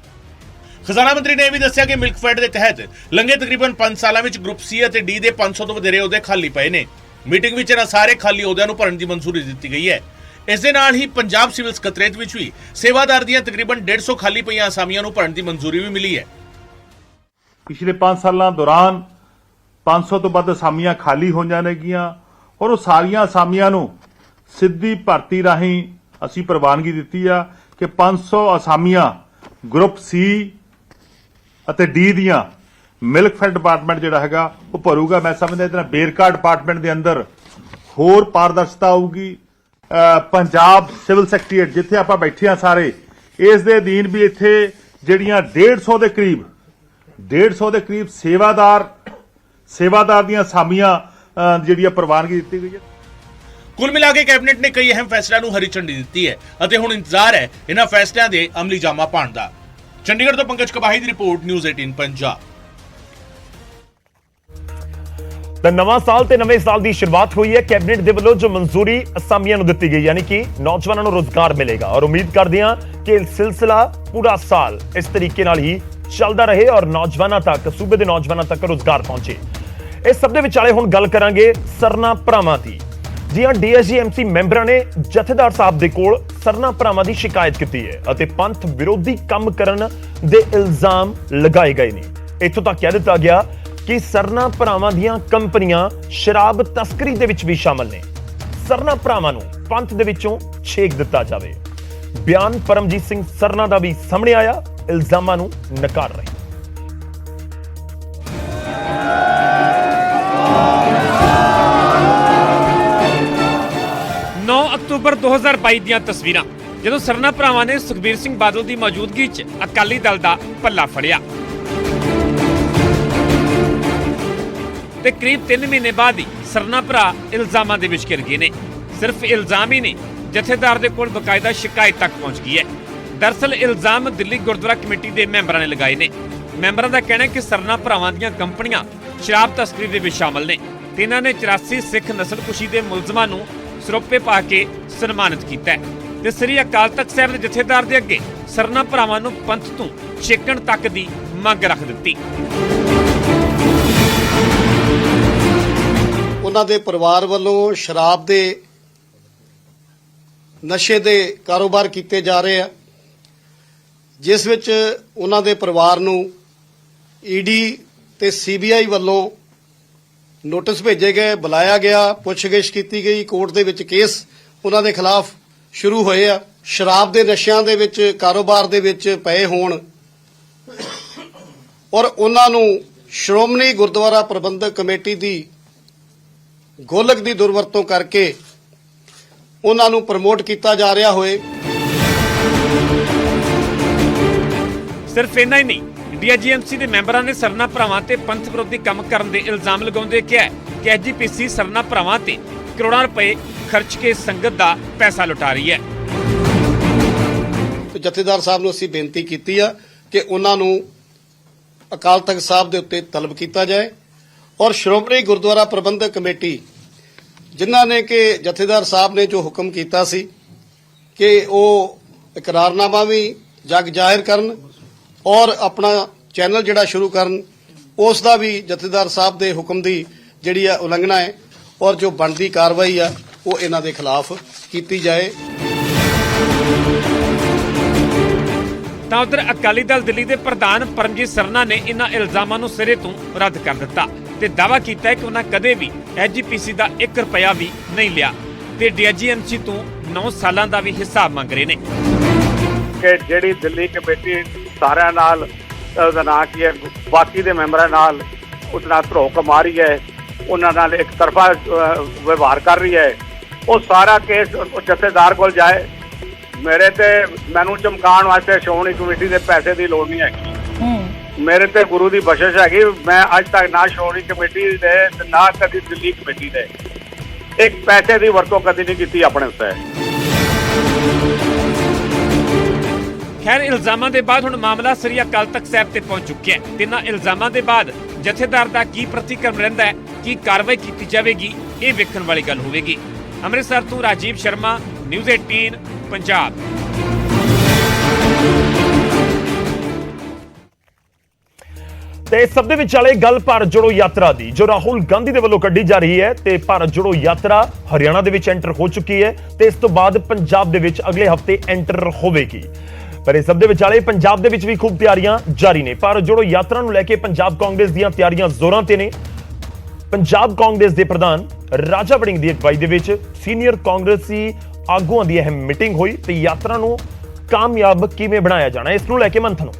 ਖਜ਼ਾਨਾ ਮੰਤਰੀ ਨੇ ਇਹ ਵੀ ਦੱਸਿਆ ਕਿ ਮਿਲਕਫੈਡ ਦੇ ਤਹਿਤ ਲੰਘੇ ਤਕਰੀਬਨ 5 ਸਾਲਾਂ ਵਿੱਚ ਗਰੁੱਪ ਸੀ ਅਤੇ ਡੀ ਦੇ 500 ਤੋਂ ਵਧੇਰੇ ਅਹੁਦੇ ਖਾਲੀ ਪਏ ਨੇ। ਮੀਟਿੰਗ ਵਿੱਚ ਇਹਨਾਂ ਸਾਰੇ ਖਾਲੀ ਅਹੁਦਿਆਂ ਨੂੰ ਭਰਨ ਦੀ ਮਨਜ਼ੂਰੀ ਦਿੱਤੀ ਗਈ ਹੈ। ਇਸ ਦੇ ਨਾਲ ਹੀ ਪੰਜਾਬ ਸਿਵਲ ਸਕੱਤਰੇਤ ਵਿੱਚ ਵੀ ਸੇਵਾਦਾਰ ਦੀਆਂ ਤਕਰੀਬਨ 150 ਖਾਲੀ ਪਈਆਂ ਅਸਾਮੀਆਂ ਨੂੰ ਭਰਨ ਦੀ ਮਨਜ਼ੂਰੀ ਵੀ ਮਿਲੀ ਹੈ। ਪਿਛਲੇ 5 ਸਾਲਾਂ ਦੌਰਾਨ 500 ਤੋਂ ਵੱਧ ਅਸਾਮੀਆਂ ਖਾਲੀ ਹੋਈਆਂ ਨੇਗੀਆਂ ਔਰ ਉਹ ਸਾਰੀਆਂ ਅਸਾਮੀਆਂ ਨੂੰ ਸਿੱਧੀ ਭਰਤੀ ਰਾਹੀਂ ਅਸੀਂ ਪ੍ਰਵਾਨਗੀ ਦਿੱਤੀ ਆ ਕਿ 500 ਅਸਾਮੀਆਂ ਗਰੁੱਪ ਸੀ ਅਤੇ ਡੀ ਦੀਆਂ ਮਿਲਕਫੈਡ ਡਿਪਾਰਟਮੈਂਟ ਜਿਹੜਾ ਹੈਗਾ ਉਹ ਭਰੂਗਾ। ਮੈਂ ਸਮਝਦਾ ਇਹਦੇ ਨਾਲ ਬੇਰਕਾ ਡਿਪਾਰਟਮੈਂਟ ਦੇ ਅੰਦਰ ਹੋਰ ਪਾਰਦਰਸ਼ਤਾ ਆਊਗੀ। ਪੰਜਾਬ ਸਿਵਲ ਸੈਕਟਰੀਏਟ ਜਿੱਥੇ ਆਪਾਂ ਬੈਠੇ ਆ ਸਾਰੇ, ਇਸ ਦੇ ਅਧੀਨ ਵੀ ਇੱਥੇ ਜਿਹੜੀਆਂ 150 ਦੇ ਕਰੀਬ ਸੇਵਾਦਾਰ ਦੀਆਂ ਅਸਾਮੀਆਂ ਜਿਹੜੀਆਂ ਪ੍ਰਵਾਨਗੀ ਦਿੱਤੀ ਗਈ ਹੈ। ਕੁੱਲ ਮਿਲਾ ਕੇ ਕੈਬਨਿਟ ਨੇ ਕਈ ਅਹਿਮ ਫੈਸਲਿਆਂ ਨੂੰ ਹਰੀ ਝੰਡੀ ਦਿੱਤੀ ਹੈ ਅਤੇ ਹੁਣ ਇੰਤਜ਼ਾਰ ਹੈ ਇਹਨਾਂ ਫੈਸਲਿਆਂ ਦੇ ਅਮਲੀ ਜਾਮਾ ਪਾਉਣ ਦਾ। ਚੰਡੀਗੜ੍ਹ ਤੋਂ ਪੰਕਜ ਕਬਾਹੀ ਦੀ ਰਿਪੋਰਟ, ਨਿਊਜ਼ 18 ਪੰਜਾਬ। ਤਾਂ ਨਵਾਂ ਸਾਲ ਤੇ ਨਵੇਂ ਸਾਲ ਦੀ ਸ਼ੁਰੂਆਤ ਹੋਈ ਹੈ। ਕੈਬਨਿਟ ਦੇ ਵੱਲੋਂ ਜੋ ਮਨਜ਼ੂਰੀ ਅਸਾਮੀਆਂ ਨੂੰ ਦਿੱਤੀ ਗਈ, ਯਾਨੀ ਕਿ ਨੌਜਵਾਨਾਂ ਨੂੰ ਰੋਜ਼ਗਾਰ ਮਿਲੇਗਾ ਔਰ ਉਮੀਦ ਕਰਦੇ ਹਾਂ ਕਿ ਇਹ ਸਿਲਸਿਲਾ ਪੂਰਾ ਸਾਲ ਇਸ ਤਰੀਕੇ ਨਾਲ ਹੀ ਚੱਲਦਾ ਰਹੇ ਔਰ ਨੌਜਵਾਨਾਂ ਤੱਕ, ਸੂਬੇ ਦੇ ਨੌਜਵਾਨਾਂ ਤੱਕ ਰੋਜ਼ਗਾਰ ਪਹੁੰਚੇ। ਇਸ ਸਭ ਦੇ ਵਿਚਾਲੇ ਹੁਣ ਗੱਲ ਕਰਾਂਗੇ ਸਰਨਾ ਭਰਾਵਾਂ ਦੀ। ਜੀ ਹਾਂ, ਡੀਐਸਜੀਐਮਸੀ ਮੈਂਬਰਾਂ ਨੇ ਜਥੇਦਾਰ ਸਾਹਿਬ ਦੇ ਕੋਲ ਸਰਨਾ ਭਰਾਵਾਂ ਦੀ ਸ਼ਿਕਾਇਤ ਕੀਤੀ ਹੈ ਅਤੇ ਪੰਥ ਵਿਰੋਧੀ ਕੰਮ ਕਰਨ ਦੇ ਇਲਜ਼ਾਮ ਲਗਾਏ ਗਏ ਨੇ। ਇੱਥੋਂ ਤੱਕ ਕਹਿ ਦਿੱਤਾ ਗਿਆ ਕਿ ਸਰਨਾ ਭਰਾਵਾਂ ਦੀਆਂ ਕੰਪਨੀਆਂ ਸ਼ਰਾਬ ਤਸਕਰੀ ਦੇ ਵਿੱਚ ਵੀ ਸ਼ਾਮਲ ਨੇ। ਸਰਨਾ ਭਰਾਵਾਂ ਨੂੰ ਪੰਥ ਦੇ ਵਿੱਚੋਂ ਛੇਕ ਦਿੱਤਾ ਜਾਵੇ। ਬਿਆਨ ਪਰਮਜੀਤ ਸਿੰਘ ਸਰਨਾ ਦਾ ਵੀ ਸਾਹਮਣੇ ਆਇਆ, ਇਲਜ਼ਾਮਾਂ ਨੂੰ ਨਕਾਰ ਰਹੇ। 9 ਅਕਤੂਬਰ 2022 ਦੀਆਂ ਤਸਵੀਰਾਂ, ਜਦੋਂ ਸਰਨਾ ਭਰਾਵਾਂ ਨੇ ਸੁਖਬੀਰ ਸਿੰਘ ਬਾਦਲ ਦੀ ਮੌਜੂਦਗੀ 'ਚ ਅਕਾਲੀ ਦਲ ਦਾ ਪੱਲਾ ਫੜਿਆ ਤੇ ਕਰੀਬ 3 ਮਹੀਨੇ ਬਾਅਦ ਹੀ ਸਰਨਾ ਭਰਾ ਇਲਜ਼ਾਮਾਂ ਦੇ ਵਿੱਚ ਘਿਰ ਗਏ ਨੇ। ਸਿਰਫ ਇਲਜ਼ਾਮ ਹੀ ਨਹੀਂ, ਜਥੇਦਾਰ ਦੇ ਕੋਲ ਬਕਾਇਦਾ ਸ਼ਿਕਾਇਤ ਤੱਕ ਪਹੁੰਚ ਗਈ ਹੈ। ਦਰਅਸਲ ਇਲਜ਼ਾਮ ਦਿੱਲੀ ਗੁਰਦੁਆਰਾ ਕਮੇਟੀ ਦੇ ਮੈਂਬਰਾਂ ਨੇ ਲਗਾਏ ਨੇ। ਮੈਂਬਰਾਂ ਦਾ ਕਹਿਣਾ ਹੈ ਕਿ ਸਰਨਾ ਭਰਾਵਾਂ ਦੀਆਂ ਕੰਪਨੀਆਂ ਸ਼ਰਾਬ ਤਸਕਰੀ ਦੇ ਵਿੱਚ ਸ਼ਾਮਲ ਨੇ ਤੇ ਇਹਨਾਂ ਨੇ 84 ਸਿੱਖ ਨਸਲਕੁਸ਼ੀ ਦੇ ਮੁਲਜ਼ਮਾਂ ਨੂੰ ਸਰੋਪੇ ਪਾ ਕੇ ਸਨਮਾਨਿਤ ਕੀਤਾ ਹੈ ਤੇ ਸ੍ਰੀ ਅਕਾਲ ਤਖਤ ਸਾਹਿਬ ਦੇ ਜਥੇਦਾਰ ਦੇ ਅੱਗੇ ਸਰਨਾ ਭਰਾਵਾਂ ਨੂੰ ਪੰਥ ਤੋਂ ਛੇਕਣ ਤੱਕ ਦੀ ਮੰਗ ਰੱਖ ਦਿੱਤੀ। ਉਹਨਾਂ ਦੇ ਪਰਿਵਾਰ ਵੱਲੋਂ ਸ਼ਰਾਬ ਦੇ ਨਸ਼ੇ ਦੇ ਕਾਰੋਬਾਰ ਕੀਤੇ ਜਾ ਰਹੇ ਆ, ਜਿਸ ਵਿੱਚ ਉਹਨਾਂ ਦੇ ਪਰਿਵਾਰ ਨੂੰ ਈਡੀ ਤੇ ਸੀਬੀਆਈ ਵੱਲੋਂ ਨੋਟਿਸ ਭੇਜੇ ਗਏ, ਬੁਲਾਇਆ ਗਿਆ, ਪੁੱਛਗਿੱਛ ਕੀਤੀ ਗਈ, ਕੋਰਟ ਦੇ ਵਿੱਚ ਕੇਸ ਉਹਨਾਂ ਦੇ ਖਿਲਾਫ ਸ਼ੁਰੂ ਹੋਏ ਆ। ਸ਼ਰਾਬ ਦੇ ਨਸ਼ਿਆਂ ਦੇ ਵਿੱਚ ਕਾਰੋਬਾਰ ਦੇ ਵਿੱਚ ਪਏ ਹੋਣ ਔਰ ਉਹਨਾਂ ਨੂੰ ਸ਼੍ਰੋਮਣੀ ਗੁਰਦੁਆਰਾ ਪ੍ਰਬੰਧਕ ਕਮੇਟੀ ਦੀ ਗੋਲਕ ਦੀ ਦੁਰਵਰਤੋਂ ਕਰਕੇ ਉਹਨਾਂ ਨੂੰ ਪ੍ਰਮੋਟ ਕੀਤਾ ਜਾ ਰਿਹਾ ਹੋਏ। ਸਿਰਫ ਇੰਨਾ ਹੀ ਨਹੀਂ, ਡੀਆਈਜੀਐਮਸੀ ਦੇ ਮੈਂਬਰਾਂ ਨੇ ਸਰਨਾ ਭਰਾਵਾਂ ਤੇ ਪੰਥ ਵਿਰੋਧੀ ਕੰਮ ਕਰਨ ਦੇ ਇਲਜ਼ਾਮ ਲਗਾਉਂਦੇ ਕਿਹਾ ਕਿ ਐਸਜੀਪੀਸੀ ਸਰਨਾ ਭਰਾਵਾਂ ਤੇ ਕਰੋੜਾਂ ਰੁਪਏ ਖਰਚ ਕੇ ਸੰਗਤ ਦਾ ਪੈਸਾ ਲੁਟਾ ਰਹੀ ਹੈ। ਤੇ ਜਥੇਦਾਰ ਸਾਹਿਬ ਨੂੰ ਅਸੀਂ ਬੇਨਤੀ ਕੀਤੀ ਆ ਕਿ ਉਹਨਾਂ ਨੂੰ ਅਕਾਲ ਤਖਤ ਸਾਹਿਬ ਦੇ ਉੱਤੇ ਤਲਬ ਕੀਤਾ ਜਾਏ ਔਰ ਸ਼੍ਰੋਮਣੀ ਗੁਰਦੁਆਰਾ ਪ੍ਰਬੰਧਕ ਕਮੇਟੀ ਜਿਨ੍ਹਾਂ ਨੇ ਕਿ ਜਥੇਦਾਰ ਸਾਹਿਬ ਨੇ ਜੋ ਹੁਕਮ ਕੀਤਾ ਸੀ ਕਿ ਉਹ ਇਕਰਾਰਨਾਮਾ ਵੀ ਜਗ ਜ਼ਾਹਿਰ ਕਰਨ ਔਰ ਆਪਣਾ ਚੈਨਲ ਜਿਹੜਾ ਸ਼ੁਰੂ ਕਰਨ, ਉਸ ਦਾ ਵੀ ਜਥੇਦਾਰ ਸਾਹਿਬ ਦੇ ਹੁਕਮ ਦੀ ਜਿਹੜੀ ਆ ਉਲੰਘਣਾ ਹੈ ਔਰ ਜੋ ਬਣਦੀ ਕਾਰਵਾਈ ਆ ਉਹ ਇਹਨਾਂ ਦੇ ਖਿਲਾਫ ਕੀਤੀ ਜਾਏ। ਤਾਂ ਉਧਰ ਅਕਾਲੀ ਦਲ ਦਿੱਲੀ ਦੇ ਪ੍ਰਧਾਨ ਪਰਮਜੀਤ ਸਰਨਾ ਨੇ ਇਹਨਾਂ ਇਲਜ਼ਾਮਾਂ ਨੂੰ ਸਿਰੇ ਤੋਂ ਰੱਦ ਕਰ ਦਿੱਤਾ ਤੇ ਦਾਅਵਾ ਕੀਤਾ ਹੈ ਕਿ ਉਹਨਾਂ ਕਦੇ ਵੀ ਐਸਜੀਪੀਸੀ ਦਾ 1 ਰੁਪਿਆ ਵੀ ਨਹੀਂ ਲਿਆ ਤੇ ਡੀਆਈਜੀਐਮਸੀ ਤੋਂ 9 ਸਾਲਾਂ ਦਾ ਵੀ ਹਿਸਾਬ ਮੰਗ ਰਹੇ ਨੇ। ਕਿ ਜਿਹੜੀ ਦਿੱਲੀ ਕਮੇਟੀ ਸਾਰਿਆਂ ਨਾਲ ਉਹਦਾ ਨਾਂ ਕੀ ਹੈ, ਬਾਕੀ ਦੇ ਮੈਂਬਰਾਂ ਨਾਲ ਉਸ ਨਾਲ ਧਰੋਕ ਕਮਾ ਰਹੀ ਹੈ, ਉਹਨਾਂ ਨਾਲ ਇੱਕ ਤਰਫਾ ਵਿਵਹਾਰ ਕਰ ਰਹੀ ਹੈ, ਉਹ ਸਾਰਾ ਕੇਸ ਜਥੇਦਾਰ ਕੋਲ ਜਾਏ। ਮੇਰੇ ਤੇ ਮੈਨੂੰ ਚਮਕਾਉਣ ਵਾਸਤੇ ਸ਼੍ਰੋਮਣੀ ਕਮੇਟੀ ਦੇ ਪੈਸੇ ਦੀ ਲੋੜ ਨਹੀਂ ਹੈਗੀ। ਮੇਰੇ ਤੇ ਗੁਰੂ ਦੀ ਬਖਸ਼ਿਸ਼ ਹੈਗੀ। ਮੈਂ ਅੱਜ ਤੱਕ ਨਾ ਸ਼੍ਰੋਮਣੀ ਕਮੇਟੀ ਦੇ ਨਾ ਕਦੀ ਦਿੱਲੀ ਕਮੇਟੀ ਦੇ ਇੱਕ ਪੈਸੇ ਦੀ ਵਰਤੋਂ ਕਦੀ ਨਹੀਂ ਕੀਤੀ ਆਪਣੇ ਉੱਤੇ। ਖੈਰ, ਇਲਜ਼ਾਮਾਂ ਦੇ ਬਾਅਦ ਹੁਣ ਮਾਮਲਾ ਸ੍ਰੀ ਅਕਾਲ ਤਖਤ ਸਾਹਿਬ ਤੇ ਪਹੁੰਚ ਚੁੱਕਿਆ ਹੈ ਤੇ ਇਹਨਾਂ ਇਲਜ਼ਾਮਾਂ ਦੇ ਬਾਅਦ ਜਥੇਦਾਰ ਦਾ ਕੀ ਪ੍ਰਤੀਕਰਮ ਰਹਿੰਦਾ ਹੈ, ਕੀ ਕਾਰਵਾਈ ਕੀਤੀ ਜਾਵੇਗੀ, ਇਹ ਵੇਖਣ ਵਾਲੀ ਗੱਲ ਹੋਵੇਗੀ। ਅੰਮ੍ਰਿਤਸਰ ਤੋਂ ਰਾਜੀਵ ਸ਼ਰਮਾ, ਨਿਊਜ਼ 18 ਪੰਜਾਬ। ਤੇ ਸਭ ਦੇ ਵਿਚਾਲੇ ਗੱਲ ਭਾਰਤ ਜੋੜੋ ਯਾਤਰਾ ਦੀ ਜੋ ਰਾਹੁਲ ਗਾਂਧੀ ਦੇ ਵੱਲੋਂ ਕੱਢੀ ਜਾ ਰਹੀ ਹੈ ਤੇ ਭਾਰਤ ਜੋੜੋ ਯਾਤਰਾ ਹਰਿਆਣਾ ਦੇ ਵਿੱਚ ਐਂਟਰ ਹੋ ਚੁੱਕੀ ਹੈ ਤੇ ਇਸ ਤੋਂ ਬਾਅਦ ਪੰਜਾਬ ਦੇ ਵਿੱਚ ਅਗਲੇ ਹਫ਼ਤੇ ਐਂਟਰ ਹੋਵੇਗੀ। ਪਰ ਇਸ ਸਭ ਦੇ ਵਿਚਾਲੇ ਪੰਜਾਬ ਦੇ ਵਿੱਚ ਵੀ ਖੂਬ ਤਿਆਰੀਆਂ ਜਾਰੀ ਨੇ। ਭਾਰਤ ਜੋੜੋ ਯਾਤਰਾ ਨੂੰ ਲੈ ਕੇ ਪੰਜਾਬ ਕਾਂਗਰਸ ਦੀਆਂ ਤਿਆਰੀਆਂ ਜ਼ੋਰਾਂ ਤੇ ਨੇ। ਪੰਜਾਬ ਕਾਂਗਰਸ ਦੇ ਪ੍ਰਧਾਨ ਰਾਜਾ ਵੜਿੰਗ ਦੀ ਅਗਵਾਈ ਦੇ ਵਿੱਚ ਸੀਨੀਅਰ ਕਾਂਗਰਸੀ ਆਗੂਆਂ ਦੀ ਅਹਿਮ ਮੀਟਿੰਗ ਹੋਈ ਤੇ ਯਾਤਰਾ ਨੂੰ ਕਾਮਯਾਬ ਕਿਵੇਂ ਬਣਾਇਆ ਜਾਣਾ ਇਸ ਨੂੰ ਲੈ ਕੇ ਮੰਥਨ।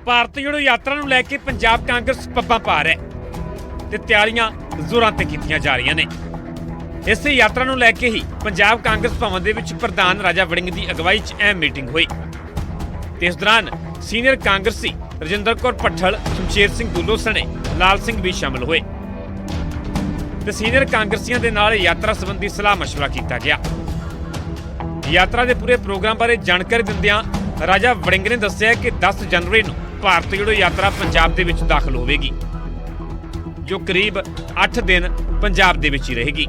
ਭਾਰਤ ਜੋੜੋ ਯਾਤਰਾ ਨੂੰ ਲੈ ਕੇ ਪੰਜਾਬ ਕਾਂਗਰਸ ਪੱਬਾਂ ਪਾ ਰਿਹਾ ਹੈ ਤੇ ਤਿਆਰੀਆਂ ਜ਼ੋਰਾਂ ਤੇ ਕੀਤੀਆਂ ਜਾ ਰਹੀਆਂ ਨੇ। ਇਸੇ ਯਾਤਰਾ ਨੂੰ ਲੈ ਕੇ ਹੀ ਪੰਜਾਬ ਕਾਂਗਰਸ ਭਵਨ ਦੇ ਵਿੱਚ ਪ੍ਰਧਾਨ ਰਾਜਾ ਵੜਿੰਗ ਦੀ ਅਗਵਾਈ 'ਚ ਅਹਿਮ ਮੀਟਿੰਗ ਹੋਈ ਤੇ ਇਸ ਦੌਰਾਨ ਸੀਨੀਅਰ ਕਾਂਗਰਸੀ ਰਜਿੰਦਰ ਕੌਰ ਭੱਠਲ, ਸ਼ਮਸ਼ੇਰ ਸਿੰਘ ਦੁੱਲੋ ਸਣੇ ਲਾਲ ਸਿੰਘ ਵੀ ਸ਼ਾਮਲ ਹੋਏ ਤੇ ਸੀਨੀਅਰ ਕਾਂਗਰਸੀਆਂ ਦੇ ਨਾਲ ਯਾਤਰਾ ਸੰਬੰਧੀ ਸਲਾਹ ਮਸ਼ਵਰਾ ਕੀਤਾ ਗਿਆ। ਯਾਤਰਾ ਦੇ ਪੂਰੇ ਪ੍ਰੋਗਰਾਮ ਬਾਰੇ ਜਾਣਕਾਰੀ ਦਿੰਦਿਆਂ ਰਾਜਾ ਵੜਿੰਗ ਨੇ ਦੱਸਿਆ ਕਿ 10 ਜਨਵਰੀ ਨੂੰ ਭਾਰਤ ਜੋੜੋ ਯਾਤਰਾ ਪੰਜਾਬ ਦੇ ਵਿੱਚ ਦਾਖਲ ਹੋਵੇਗੀ ਜੋ ਕਰੀਬ 8 ਦਿਨ ਪੰਜਾਬ ਦੇ ਵਿੱਚ ਹੀ ਰਹੇਗੀ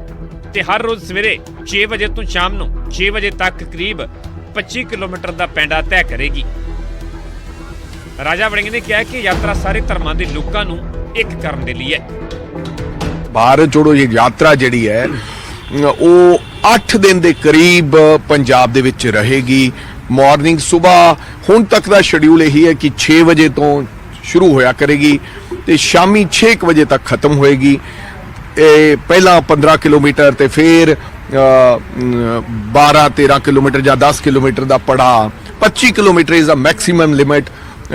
ਤੇ ਹਰ ਰੋਜ਼ ਸਵੇਰੇ 6 ਵਜੇ ਤੋਂ ਸ਼ਾਮ ਨੂੰ 6 ਵਜੇ ਤੱਕ ਕਰੀਬ 25 ਕਿਲੋਮੀਟਰ ਦਾ ਪੈਂਡਾ ਤੈਅ ਕਰੇਗੀ। ਰਾਜਾ ਵੜਿੰਗ ਨੇ ਕਿਹਾ ਕਿ ਯਾਤਰਾ ਸਾਰੇ ਧਰਮਾਂ ਦੇ ਲੋਕਾਂ ਨੂੰ ਇੱਕ ਕਰਨ ਦੇ ਲਈ ਹੈ। ਭਾਰਤ ਜੋੜੋ ਇਹ ਯਾਤਰਾ ਜਿਹੜੀ ਹੈ ਉਹ 8 ਦਿਨ ਦੇ ਕਰੀਬ ਪੰਜਾਬ ਦੇ ਵਿੱਚ ਰਹੇਗੀ। ਮਾਰਨਿੰਗ ਸਵੇਰ ਹੁਣ ਤੱਕ ਦਾ ਸ਼ਡਿਊਲ ਇਹੀ ਹੈ ਕਿ 6 ਵਜੇ ਤੋਂ ਸ਼ੁਰੂ ਹੋਇਆ ਕਰੇਗੀ ਤੇ ਸ਼ਾਮੀ 6 ਵਜੇ ਤੱਕ ਖਤਮ ਹੋਏਗੀ। ਇਹ ਪਹਿਲਾਂ 15 ਕਿਲੋਮੀਟਰ ਤੇ ਫਿਰ 12-13 ਕਿਲੋਮੀਟਰ ਜਾਂ 10 ਕਿਲੋਮੀਟਰ ਦਾ ਪੜਾਅ 25 kilometre is a maximum limit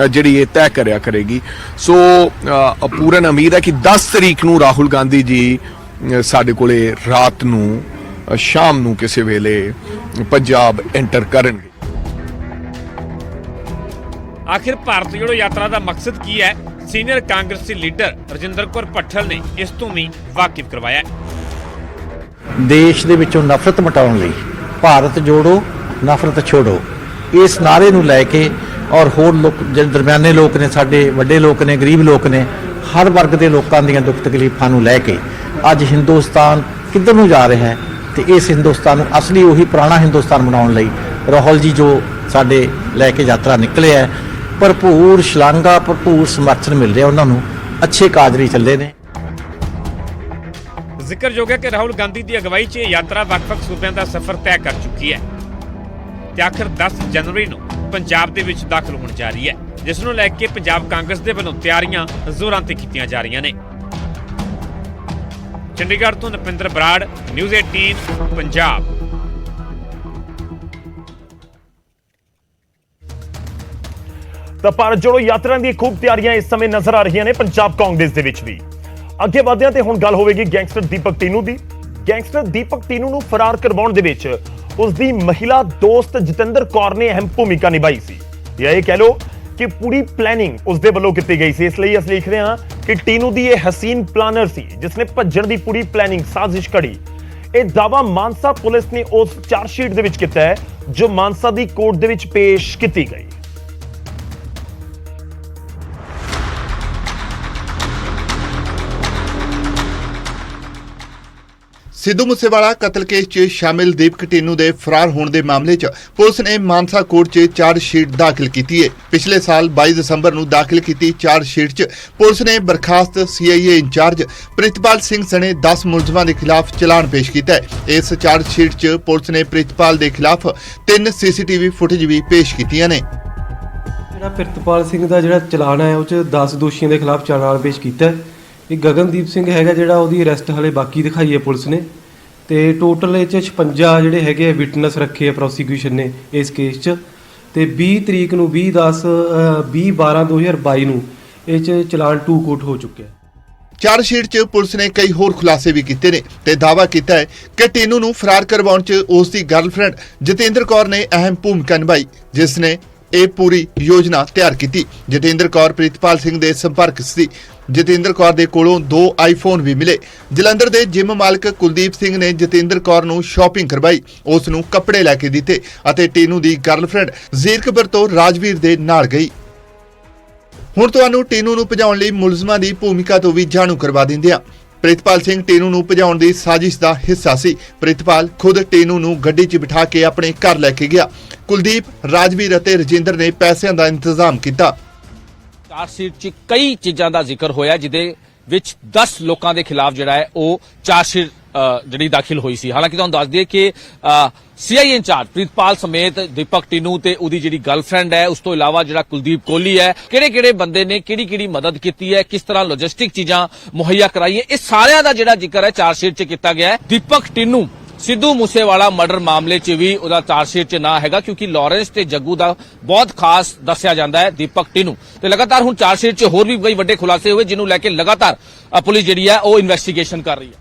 ਜਿਹੜੀ ਇਹ ਤੈਅ ਕਰਿਆ ਕਰੇਗੀ। ਸੋ ਪੂਰਨ ਉਮੀਦ ਹੈ ਕਿ 10 ਤਰੀਕ ਨੂੰ ਰਾਹੁਲ ਗਾਂਧੀ ਜੀ ਸਾਡੇ ਕੋਲੇ ਰਾਤ ਨੂੰ ਸ਼ਾਮ ਨੂੰ ਕਿਸੇ ਵੇਲੇ ਪੰਜਾਬ ਐਂਟਰ ਕਰਨਗੇ। ਆਖਿਰ ਭਾਰਤ ਜੋੜੋ ਯਾਤਰਾ ਦਾ ਮਕਸਦ ਕੀ ਹੈ, ਸੀਨੀਅਰ ਕਾਂਗਰਸੀ ਲੀਡਰ ਰਜਿੰਦਰ ਕੌਰ ਭੱਠਲ ਨੇ ਇਸ ਤੋਂ ਵੀ ਵਾਕਿਫ ਕਰਵਾਇਆ। ਦੇਸ਼ ਦੇ ਵਿੱਚੋਂ ਨਫ਼ਰਤ ਮਿਟਾਉਣ ਲਈ ਭਾਰਤ ਜੋੜੋ ਨਫ਼ਰਤ ਛੋੜੋ ਇਸ ਨਾਅਰੇ ਨੂੰ ਲੈ ਕੇ ਔਰ ਹੋਰ ਲੋਕ ਜਿਹੜੇ ਦਰਮਿਆਨੇ ਲੋਕ ਨੇ, ਸਾਡੇ ਵੱਡੇ ਲੋਕ ਨੇ, ਗਰੀਬ ਲੋਕ ਨੇ, ਹਰ ਵਰਗ ਦੇ ਲੋਕਾਂ ਦੀਆਂ ਦੁੱਖ ਤਕਲੀਫਾਂ ਨੂੰ ਲੈ ਕੇ ਅੱਜ ਹਿੰਦੁਸਤਾਨ ਕਿੱਧਰ ਨੂੰ ਜਾ ਰਿਹਾ ਹੈ ਤੇ ਇਸ ਹਿੰਦੁਸਤਾਨ ਨੂੰ ਅਸਲੀ ਉਹੀ ਪੁਰਾਣਾ ਹਿੰਦੁਸਤਾਨ ਬਣਾਉਣ ਲਈ ਰਾਹੁਲ ਜੀ ਜੋ ਸਾਡੇ ਲੈ ਕੇ ਯਾਤਰਾ ਨਿਕਲੇ ਹੈ, ਭਰਪੂਰ ਸ਼ਲਾਘਾ, ਭਰਪੂਰ ਸਮਰਥਨ ਮਿਲ ਰਿਹਾ ਉਹਨਾਂ ਨੂੰ। ਅੱਛੇ ਕਾਦਰੀ ਚੱਲੇ ਨੇ। ਜ਼ਿਕਰਯੋਗ ਹੈ ਕਿ ਰਾਹੁਲ ਗਾਂਧੀ ਦੀ ਅਗਵਾਈ 'ਚ ਇਹ ਯਾਤਰਾ ਵੱਖ-ਵੱਖ ਸੂਬਿਆਂ ਦਾ ਸਫ਼ਰ ਤੈਅ ਕਰ ਚੁੱਕੀ ਹੈ ਤੇ ਆਖਿਰ 10 ਜਨਵਰੀ ਨੂੰ ਪੰਜਾਬ ਦੇ ਵਿੱਚ ਦਾਖਲ ਹੋਣ ਜਾ ਰਹੀ ਹੈ, ਜਿਸ ਨੂੰ ਲੈ ਕੇ ਪੰਜਾਬ ਕਾਂਗਰਸ ਦੇ ਵੱਲੋਂ ਤਿਆਰੀਆਂ ਜ਼ੋਰਾਂ ਤੇ ਕੀਤੀਆਂ ਜਾ ਰਹੀਆਂ ਨੇ। ਚੰਡੀਗੜ੍ਹ ਤੋਂ ਨਪਿੰਦਰ ਬਰਾੜ, ਨਿਊਜ਼ 18 ਪੰਜਾਬ। ਤਾਂ ਭਾਰਤ ਜੋੜੋ ਯਾਤਰਾ ਦੀਆਂ ਖੂਬ ਤਿਆਰੀਆਂ ਇਸ ਸਮੇਂ ਨਜ਼ਰ ਆ ਰਹੀਆਂ ਨੇ ਪੰਜਾਬ ਕਾਂਗਰਸ ਦੇ ਵਿੱਚ ਵੀ। ਅੱਗੇ ਵਧਦਿਆਂ ਤੇ ਹੁਣ ਗੱਲ ਹੋਵੇਗੀ ਗੈਂਗਸਟਰ ਦੀਪਕ ਟੀਨੂ ਦੀ। ਗੈਂਗਸਟਰ ਦੀਪਕ ਟੀਨੂ ਨੂੰ ਫਰਾਰ ਕਰਵਾਉਣ ਦੇ ਵਿੱਚ ਉਸ ਦੀ ਮਹਿਲਾ ਦੋਸਤ ਜਤਿੰਦਰ ਕੌਰ ਨੇ ਅਹਿਮ ਭੂਮਿਕਾ ਨਿਭਾਈ ਸੀ। ਜਾਂ ਇਹ ਕਹਿ ਲਓ ਕਿ ਪੂਰੀ ਪਲੈਨਿੰਗ ਉਸ ਦੇ ਵੱਲੋਂ ਕੀਤੀ ਗਈ ਸੀ। ਇਸ ਲਈ ਅਸੀਂ ਲਿਖ ਰਹੇ ਹਾਂ ਕਿ ਟੀਨੂ ਦੀ ਇਹ ਹਸੀਨ ਪਲਾਨਰ ਸੀ ਜਿਸ ਨੇ ਭੱਜਣ ਦੀ ਪੂਰੀ ਪਲੈਨਿੰਗ ਸਾਜ਼ਿਸ਼ ਘੜੀ। ਇਹ ਦਾਅਵਾ ਮਾਨਸਾ ਪੁਲਿਸ ਨੇ ਉਸ ਚਾਰਜਸ਼ੀਟ ਦੇ ਵਿੱਚ ਕੀਤਾ ਹੈ ਜੋ ਮਾਨਸਾ ਦੀ ਕੋਰਟ ਦੇ ਵਿੱਚ ਪੇਸ਼ ਕੀਤੀ ਗਈ। ਸਿੱਧੂ ਮੂਸੇਵਾਲਾ ਕਤਲ ਕੇਸ 'ਚ ਸ਼ਾਮਿਲ ਦੀਪਕ ਟੀਨੂ ਦੇ ਫਰਾਰ ਹੋਣ ਦੇ ਮਾਮਲੇ 'ਚ ਪੁਲਿਸ ਨੇ ਮਾਨਸਾ ਕੋਰਟ 'ਚ ਚਾਰਜਸ਼ੀਟ ਦਾਖਲ ਕੀਤੀ ਹੈ। ਪਿਛਲੇ ਸਾਲ 22 ਦਸੰਬਰ ਨੂੰ ਦਾਖਲ ਕੀਤੀ ਚਾਰਜਸ਼ੀਟ 'ਚ ਪੁਲਿਸ ਨੇ ਬਰਖਾਸਤ CIA ਇੰਚਾਰਜ ਪ੍ਰਿਤਪਾਲ ਸਿੰਘ ਸਣੇ 10 ਮੁਲਜ਼ਮਾਂ ਦੇ ਖਿਲਾਫ ਚਲਾਨ ਪੇਸ਼ ਕੀਤਾ ਹੈ। ਇਸ ਚਾਰਜਸ਼ੀਟ 'ਚ ਪੁਲਿਸ ਨੇ ਪ੍ਰਿਤਪਾਲ ਦੇ ਖਿਲਾਫ 3 CCTV ਫੁਟੇਜ ਵੀ ਪੇਸ਼ ਕੀਤੀਆਂ ਨੇ। ਜਿਹੜਾ ਪ੍ਰਿਤਪਾਲ ਸਿੰਘ ਦਾ ਜਿਹੜਾ ਚਲਾਨ ਹੈ ਉਹ 'ਚ 10 ਦੋਸ਼ੀਆਂ ਦੇ ਖਿਲਾਫ ਚਲਾਨ ਪੇਸ਼ ਕੀਤਾ ਹੈ। ਇਹ ਗਗਨਦੀਪ ਸਿੰਘ ਹੈਗਾ ਜਿਹੜਾ ਉਹਦੀ ਅਰੈਸਟ ਹਲੇ ਬਾਕੀ ਦਿਖਾਈ ਹੈ ਪੁਲਿਸ ਨੇ, ਤੇ ਟੋਟਲ ਇਹ 'ਚ 56 ਜਿਹੜੇ ਹੈਗੇ ਵਿਟਨੈਸ ਰੱਖੇ ਆ ਪ੍ਰੋਸੀਕਿਊਸ਼ਨ ਨੇ ਇਸ ਕੇਸ 'ਚ, ਤੇ 20 ਤਰੀਕ ਨੂੰ 20/12/2022 ਨੂੰ ਇਹ 'ਚ ਚਲਾਨ 2 ਕੋਟ ਹੋ ਚੁੱਕਿਆ ਹੈ। ਚਾਰਜਸ਼ੀਟ 'ਚ ਪੁਲਿਸ ਨੇ ਕਈ ਹੋਰ ਖੁਲਾਸੇ ਵੀ ਕੀਤੇ ਨੇ ਤੇ ਦਾਅਵਾ ਕੀਤਾ ਹੈ ਕਿ ਟੀਨੂ ਨੂੰ ਫਰਾਰ ਕਰਵਾਉਣ 'ਚ ਉਸ ਦੀ ਗਰਲਫ੍ਰੈਂਡ ਜਤਿੰਦਰ ਕੌਰ ਨੇ ਅਹਿਮ ਭੂਮਿਕਾ ਨਿਭਾਈ, ਜਿਸ ਨੇ ਇਹ ਪੂਰੀ ਯੋਜਨਾ ਤਿਆਰ ਕੀਤੀ। ਜਤਿੰਦਰ ਕੌਰ ਪ੍ਰਿਤਪਾਲ ਸਿੰਘ ਦੇ ਸੰਪਰਕ ਸੀ। ਜਤਿੰਦਰ ਕੌਰ ਦੇ ਕੋਲੋਂ 2 ਆਈਫੋਨ ਵੀ ਮਿਲੇ। ਜਲੰਧਰ ਦੇ ਜਿਮ ਮਾਲਕ ਕੁਲਦੀਪ ਸਿੰਘ ਨੇ ਜਤਿੰਦਰ ਕੌਰ ਨੂੰ ਸ਼ਾਪਿੰਗ ਕਰਵਾਈ, ਉਸ ਨੂੰ ਕੱਪੜੇ ਲੈ ਕੇ ਦਿੱਤੇ ਅਤੇ ਟੀਨੂ ਦੀ ਗਰਲਫ੍ਰੈਂਡ ਜ਼ੀਰਕਪੁਰ ਤੋਂ ਰਾਜਵੀਰ ਦੇ ਨਾਲ ਗਈ। ਹੁਣ ਤੁਹਾਨੂੰ ਟੀਨੂ ਨੂੰ ਭਜਾਉਣ ਲਈ ਮੁਲਜ਼ਮਾਂ ਦੀ ਭੂਮਿਕਾ ਤੋਂ ਵੀ ਜਾਣੂ ਕਰਵਾ ਦਿੰਦੇ ਹਾਂ। ਪ੍ਰਿਤਪਾਲ ਸਿੰਘ ਟੀਨੂ ਨੂੰ ਭਜਾਉਣ ਦੀ ਸਾਜ਼ਿਸ਼ ਦਾ ਹਿੱਸਾ ਸੀ। ਪ੍ਰਿਤਪਾਲ ਖੁਦ ਟੀਨੂ ਨੂੰ ਗੱਡੀ 'ਚ ਬਿਠਾ ਕੇ ਆਪਣੇ ਘਰ ਲੈ ਕੇ ਗਿਆ। ਕੁਲਦੀਪ, ਰਾਜਵੀਰ ਅਤੇ ਰਜਿੰਦਰ ਨੇ ਪੈਸਿਆਂ ਦਾ ਇੰਤਜ਼ਾਮ ਕੀਤਾ। ਚਾਰਜਸ਼ੀਟ 'ਚ ਕਈ ਚੀਜ਼ਾਂ ਦਾ ਜ਼ਿਕਰ ਹੋਇਆ ਜਿਹਦੇ ਵਿੱਚ 10 ਲੋਕਾਂ ਦੇ ਖਿਲਾਫ ਜਿਹੜਾ ਹੈ ਉਹ ਚਾਰਜਸ਼ੀਟ ਜਿਹੜੀ ਦਾਖਲ ਹੋਈ ਸੀ। ਹਾਲਾਂਕਿ ਤੁਹਾਨੂੰ ਦੱਸ ਦਈਏ ਕਿ CIA ਇੰਚਾਰਜ ਪ੍ਰਿਤਪਾਲ ਸਮੇਤ ਦੀਪਕ ਟੀਨੂ ਤੇ ਉਹਦੀ ਜਿਹੜੀ ਗਰਲਫ੍ਰੈਂਡ ਹੈ, ਉਸ ਤੋਂ ਇਲਾਵਾ ਜਿਹੜਾ ਕੁਲਦੀਪ ਕੋਹਲੀ ਹੈ, ਕਿਹੜੇ ਬੰਦੇ ਨੇ ਕਿਹੜੀ ਮਦਦ ਕੀਤੀ ਹੈ, ਕਿਸ ਤਰ੍ਹਾਂ ਲੌਜਿਸਟਿਕ ਚੀਜ਼ਾਂ ਮੁਹੱਈਆ ਕਰਾਈ ਹੈ, ਇਹ ਸਾਰਿਆਂ ਦਾ ਜਿਹੜਾ ਜ਼ਿਕਰ ਹੈ ਚਾਰਜਸ਼ੀਟ 'ਚ ਕੀਤਾ ਗਿਆ ਹੈ। ਦੀਪਕ ਟੀਨੂ ਸਿੱਧੂ ਮੂਸੇਵਾਲਾ ਮਰਡਰ ਮਾਮਲੇ 'ਚ ਵੀ ਉਹਦਾ ਚਾਰਜਸ਼ੀਟ 'ਚ ਨਾਂ ਹੈਗਾ, ਕਿਉਂਕਿ ਲਾਰੈਂਸ ਤੇ ਜੱਗੂ ਦਾ ਬਹੁਤ ਖਾਸ ਦੱਸਿਆ ਜਾਂਦਾ ਹੈ ਦੀਪਕ ਟੀਨੂ। ਤੇ ਲਗਾਤਾਰ ਹੁਣ ਚਾਰਜਸ਼ੀਟ 'ਚ ਹੋਰ ਵੀ ਕਈ ਵੱਡੇ ਖੁਲਾਸੇ ਹੋਏ ਜਿਹਨੂੰ ਲੈ ਕੇ ਲਗਾਤਾਰ ਪੁਲਿਸ ਜਿਹੜੀ ਹੈ ਉਹ ਇਨਵੈਸਟੀਗੇਸ਼ਨ ਕਰ ਰਹੀ ਹੈ।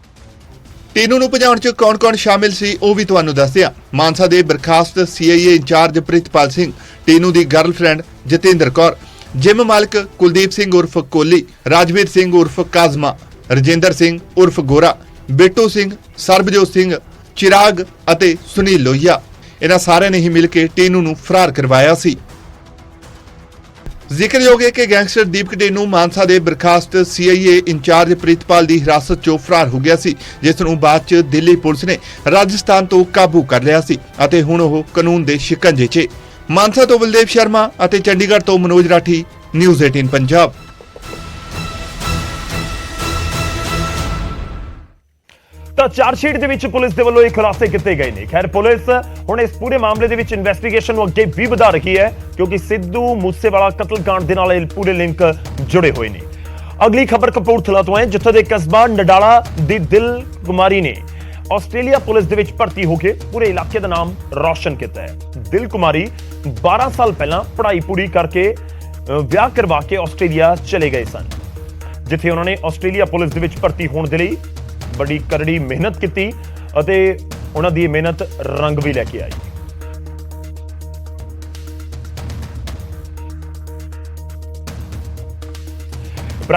ਟੀਨੂ ਨੂੰ ਭਜਾਉਣ 'ਚ ਕੌਣ-ਕੌਣ ਸ਼ਾਮਿਲ ਸੀ ਉਹ ਵੀ ਤੁਹਾਨੂੰ ਦੱਸਦੇ ਹਾਂ। ਮਾਨਸਾ ਦੇ ਬਰਖਾਸਤ CIA ਇੰਚਾਰਜ ਪ੍ਰਿਤਪਾਲ ਸਿੰਘ, ਟੀਨੂ ਦੀ ਗਰਲਫ੍ਰੈਂਡ ਜਤਿੰਦਰ ਕੌਰ, ਜਿਮ ਮਾਲਕ ਕੁਲਦੀਪ ਸਿੰਘ ਉਰਫ ਕੋਹਲੀ, ਰਾਜਵੀਰ ਸਿੰਘ ਉਰਫ ਕਾਜ਼ਮਾ, ਰਜਿੰਦਰ ਸਿੰਘ ਉਰਫ ਗੋਰਾ, ਬਿੱਟੂ ਸਿੰਘ, ਸਰਬਜੋਤ ਸਿੰਘ, ਚਿਰਾਗ ਅਤੇ ਸੁਨੀਲ ਲੋਹੀਆ, ਇਹਨਾਂ ਸਾਰਿਆਂ ਨੇ ਹੀ ਮਿਲ ਕੇ ਟੀਨੂ ਨੂੰ ਫਰਾਰ ਕਰਵਾਇਆ ਸੀ। ਜ਼ਿਕਰਯੋਗ ਹੈ ਕਿ ਗੈਂਗਸਟਰ ਦੀਪਕ ਟੀਨੂ ਮਾਨਸਾ ਦੇ ਬਰਖਾਸਤ CIA ਇੰਚਾਰਜ ਪ੍ਰਿਤਪਾਲ ਦੀ ਹਿਰਾਸਤ 'ਚੋਂ ਫਰਾਰ ਹੋ ਗਿਆ ਸੀ, ਜਿਸ ਨੂੰ ਬਾਅਦ 'ਚ ਦਿੱਲੀ ਪੁਲਿਸ ਨੇ ਰਾਜਸਥਾਨ ਤੋਂ ਕਾਬੂ ਕਰ ਲਿਆ ਸੀ ਅਤੇ ਹੁਣ ਉਹ ਕਾਨੂੰਨ ਦੇ ਸ਼ਿਕੰਜੇ 'ਚ। ਮਾਨਸਾ ਤੋਂ ਬਲਦੇਵ ਸ਼ਰਮਾ ਅਤੇ ਚੰਡੀਗੜ੍ਹ ਤੋਂ ਮਨੋਜ ਰਾਠੀ, ਨਿਊਜ਼ 18 ਪੰਜਾਬ। ਤਾਂ ਚਾਰਜਸ਼ੀਟ ਦੇ ਵਿੱਚ ਪੁਲਿਸ ਦੇ ਵੱਲੋਂ ਇਹ ਖੁਲਾਸੇ ਕੀਤੇ ਗਏ ਨੇ। ਖੈਰ ਪੁਲਿਸ ਹੁਣ ਇਸ ਪੂਰੇ ਮਾਮਲੇ ਦੇ ਵਿੱਚ ਇਨਵੈਸਟੀਗੇਸ਼ਨ ਨੂੰ ਅੱਗੇ ਵੀ ਵਧਾ ਰਹੀ ਹੈ ਕਿਉਂਕਿ ਸਿੱਧੂ ਮੂਸੇਵਾਲਾ ਕਤਲकांड ਦੇ ਨਾਲ ਇਹ ਪੂਰੇ ਲਿੰਕ ਜੁੜੇ ਹੋਏ ਨੇ। ਅਗਲੀ ਖਬਰ ਕਪੂਰਥਲਾ ਤੋਂ ਹੈ ਜਿੱਥੇ ਦੇ ਕਸਬਾ ਨਡਾਲਾ ਦੀ ਦਿਲ ਕੁਮਾਰੀ ਨੇ ਆਸਟ੍ਰੇਲੀਆ ਪੁਲਿਸ ਦੇ ਵਿੱਚ ਭਰਤੀ ਹੋ ਕੇ ਪੂਰੇ ਇਲਾਕੇ ਦਾ ਨਾਮ ਰੌਸ਼ਨ ਕੀਤਾ ਹੈ। ਦਿਲ ਕੁਮਾਰੀ 12 ਸਾਲ ਪਹਿਲਾਂ ਪੜ੍ਹਾਈ ਪੂਰੀ ਕਰਕੇ ਵਿਆਹ ਕਰਵਾ ਕੇ ਆਸਟ੍ਰੇਲੀਆ ਚਲੇ ਗਏ ਸਨ, ਜਿੱਥੇ ਉਹਨਾਂ ਨੇ ਆਸਟ੍ਰੇਲੀਆ ਪੁਲਿਸ ਦੇ ਵਿੱਚ ਭਰਤੀ ਹੋਣ ਦੇ ਲਈ ਬੜੀ ਕਰੜੀ ਮਿਹਨਤ ਕੀਤੀ ਅਤੇ ਉਹਨਾਂ ਦੀ ਇਹ ਮਿਹਨਤ ਰੰਗ ਵੀ ਲੈ ਕੇ ਆਈ।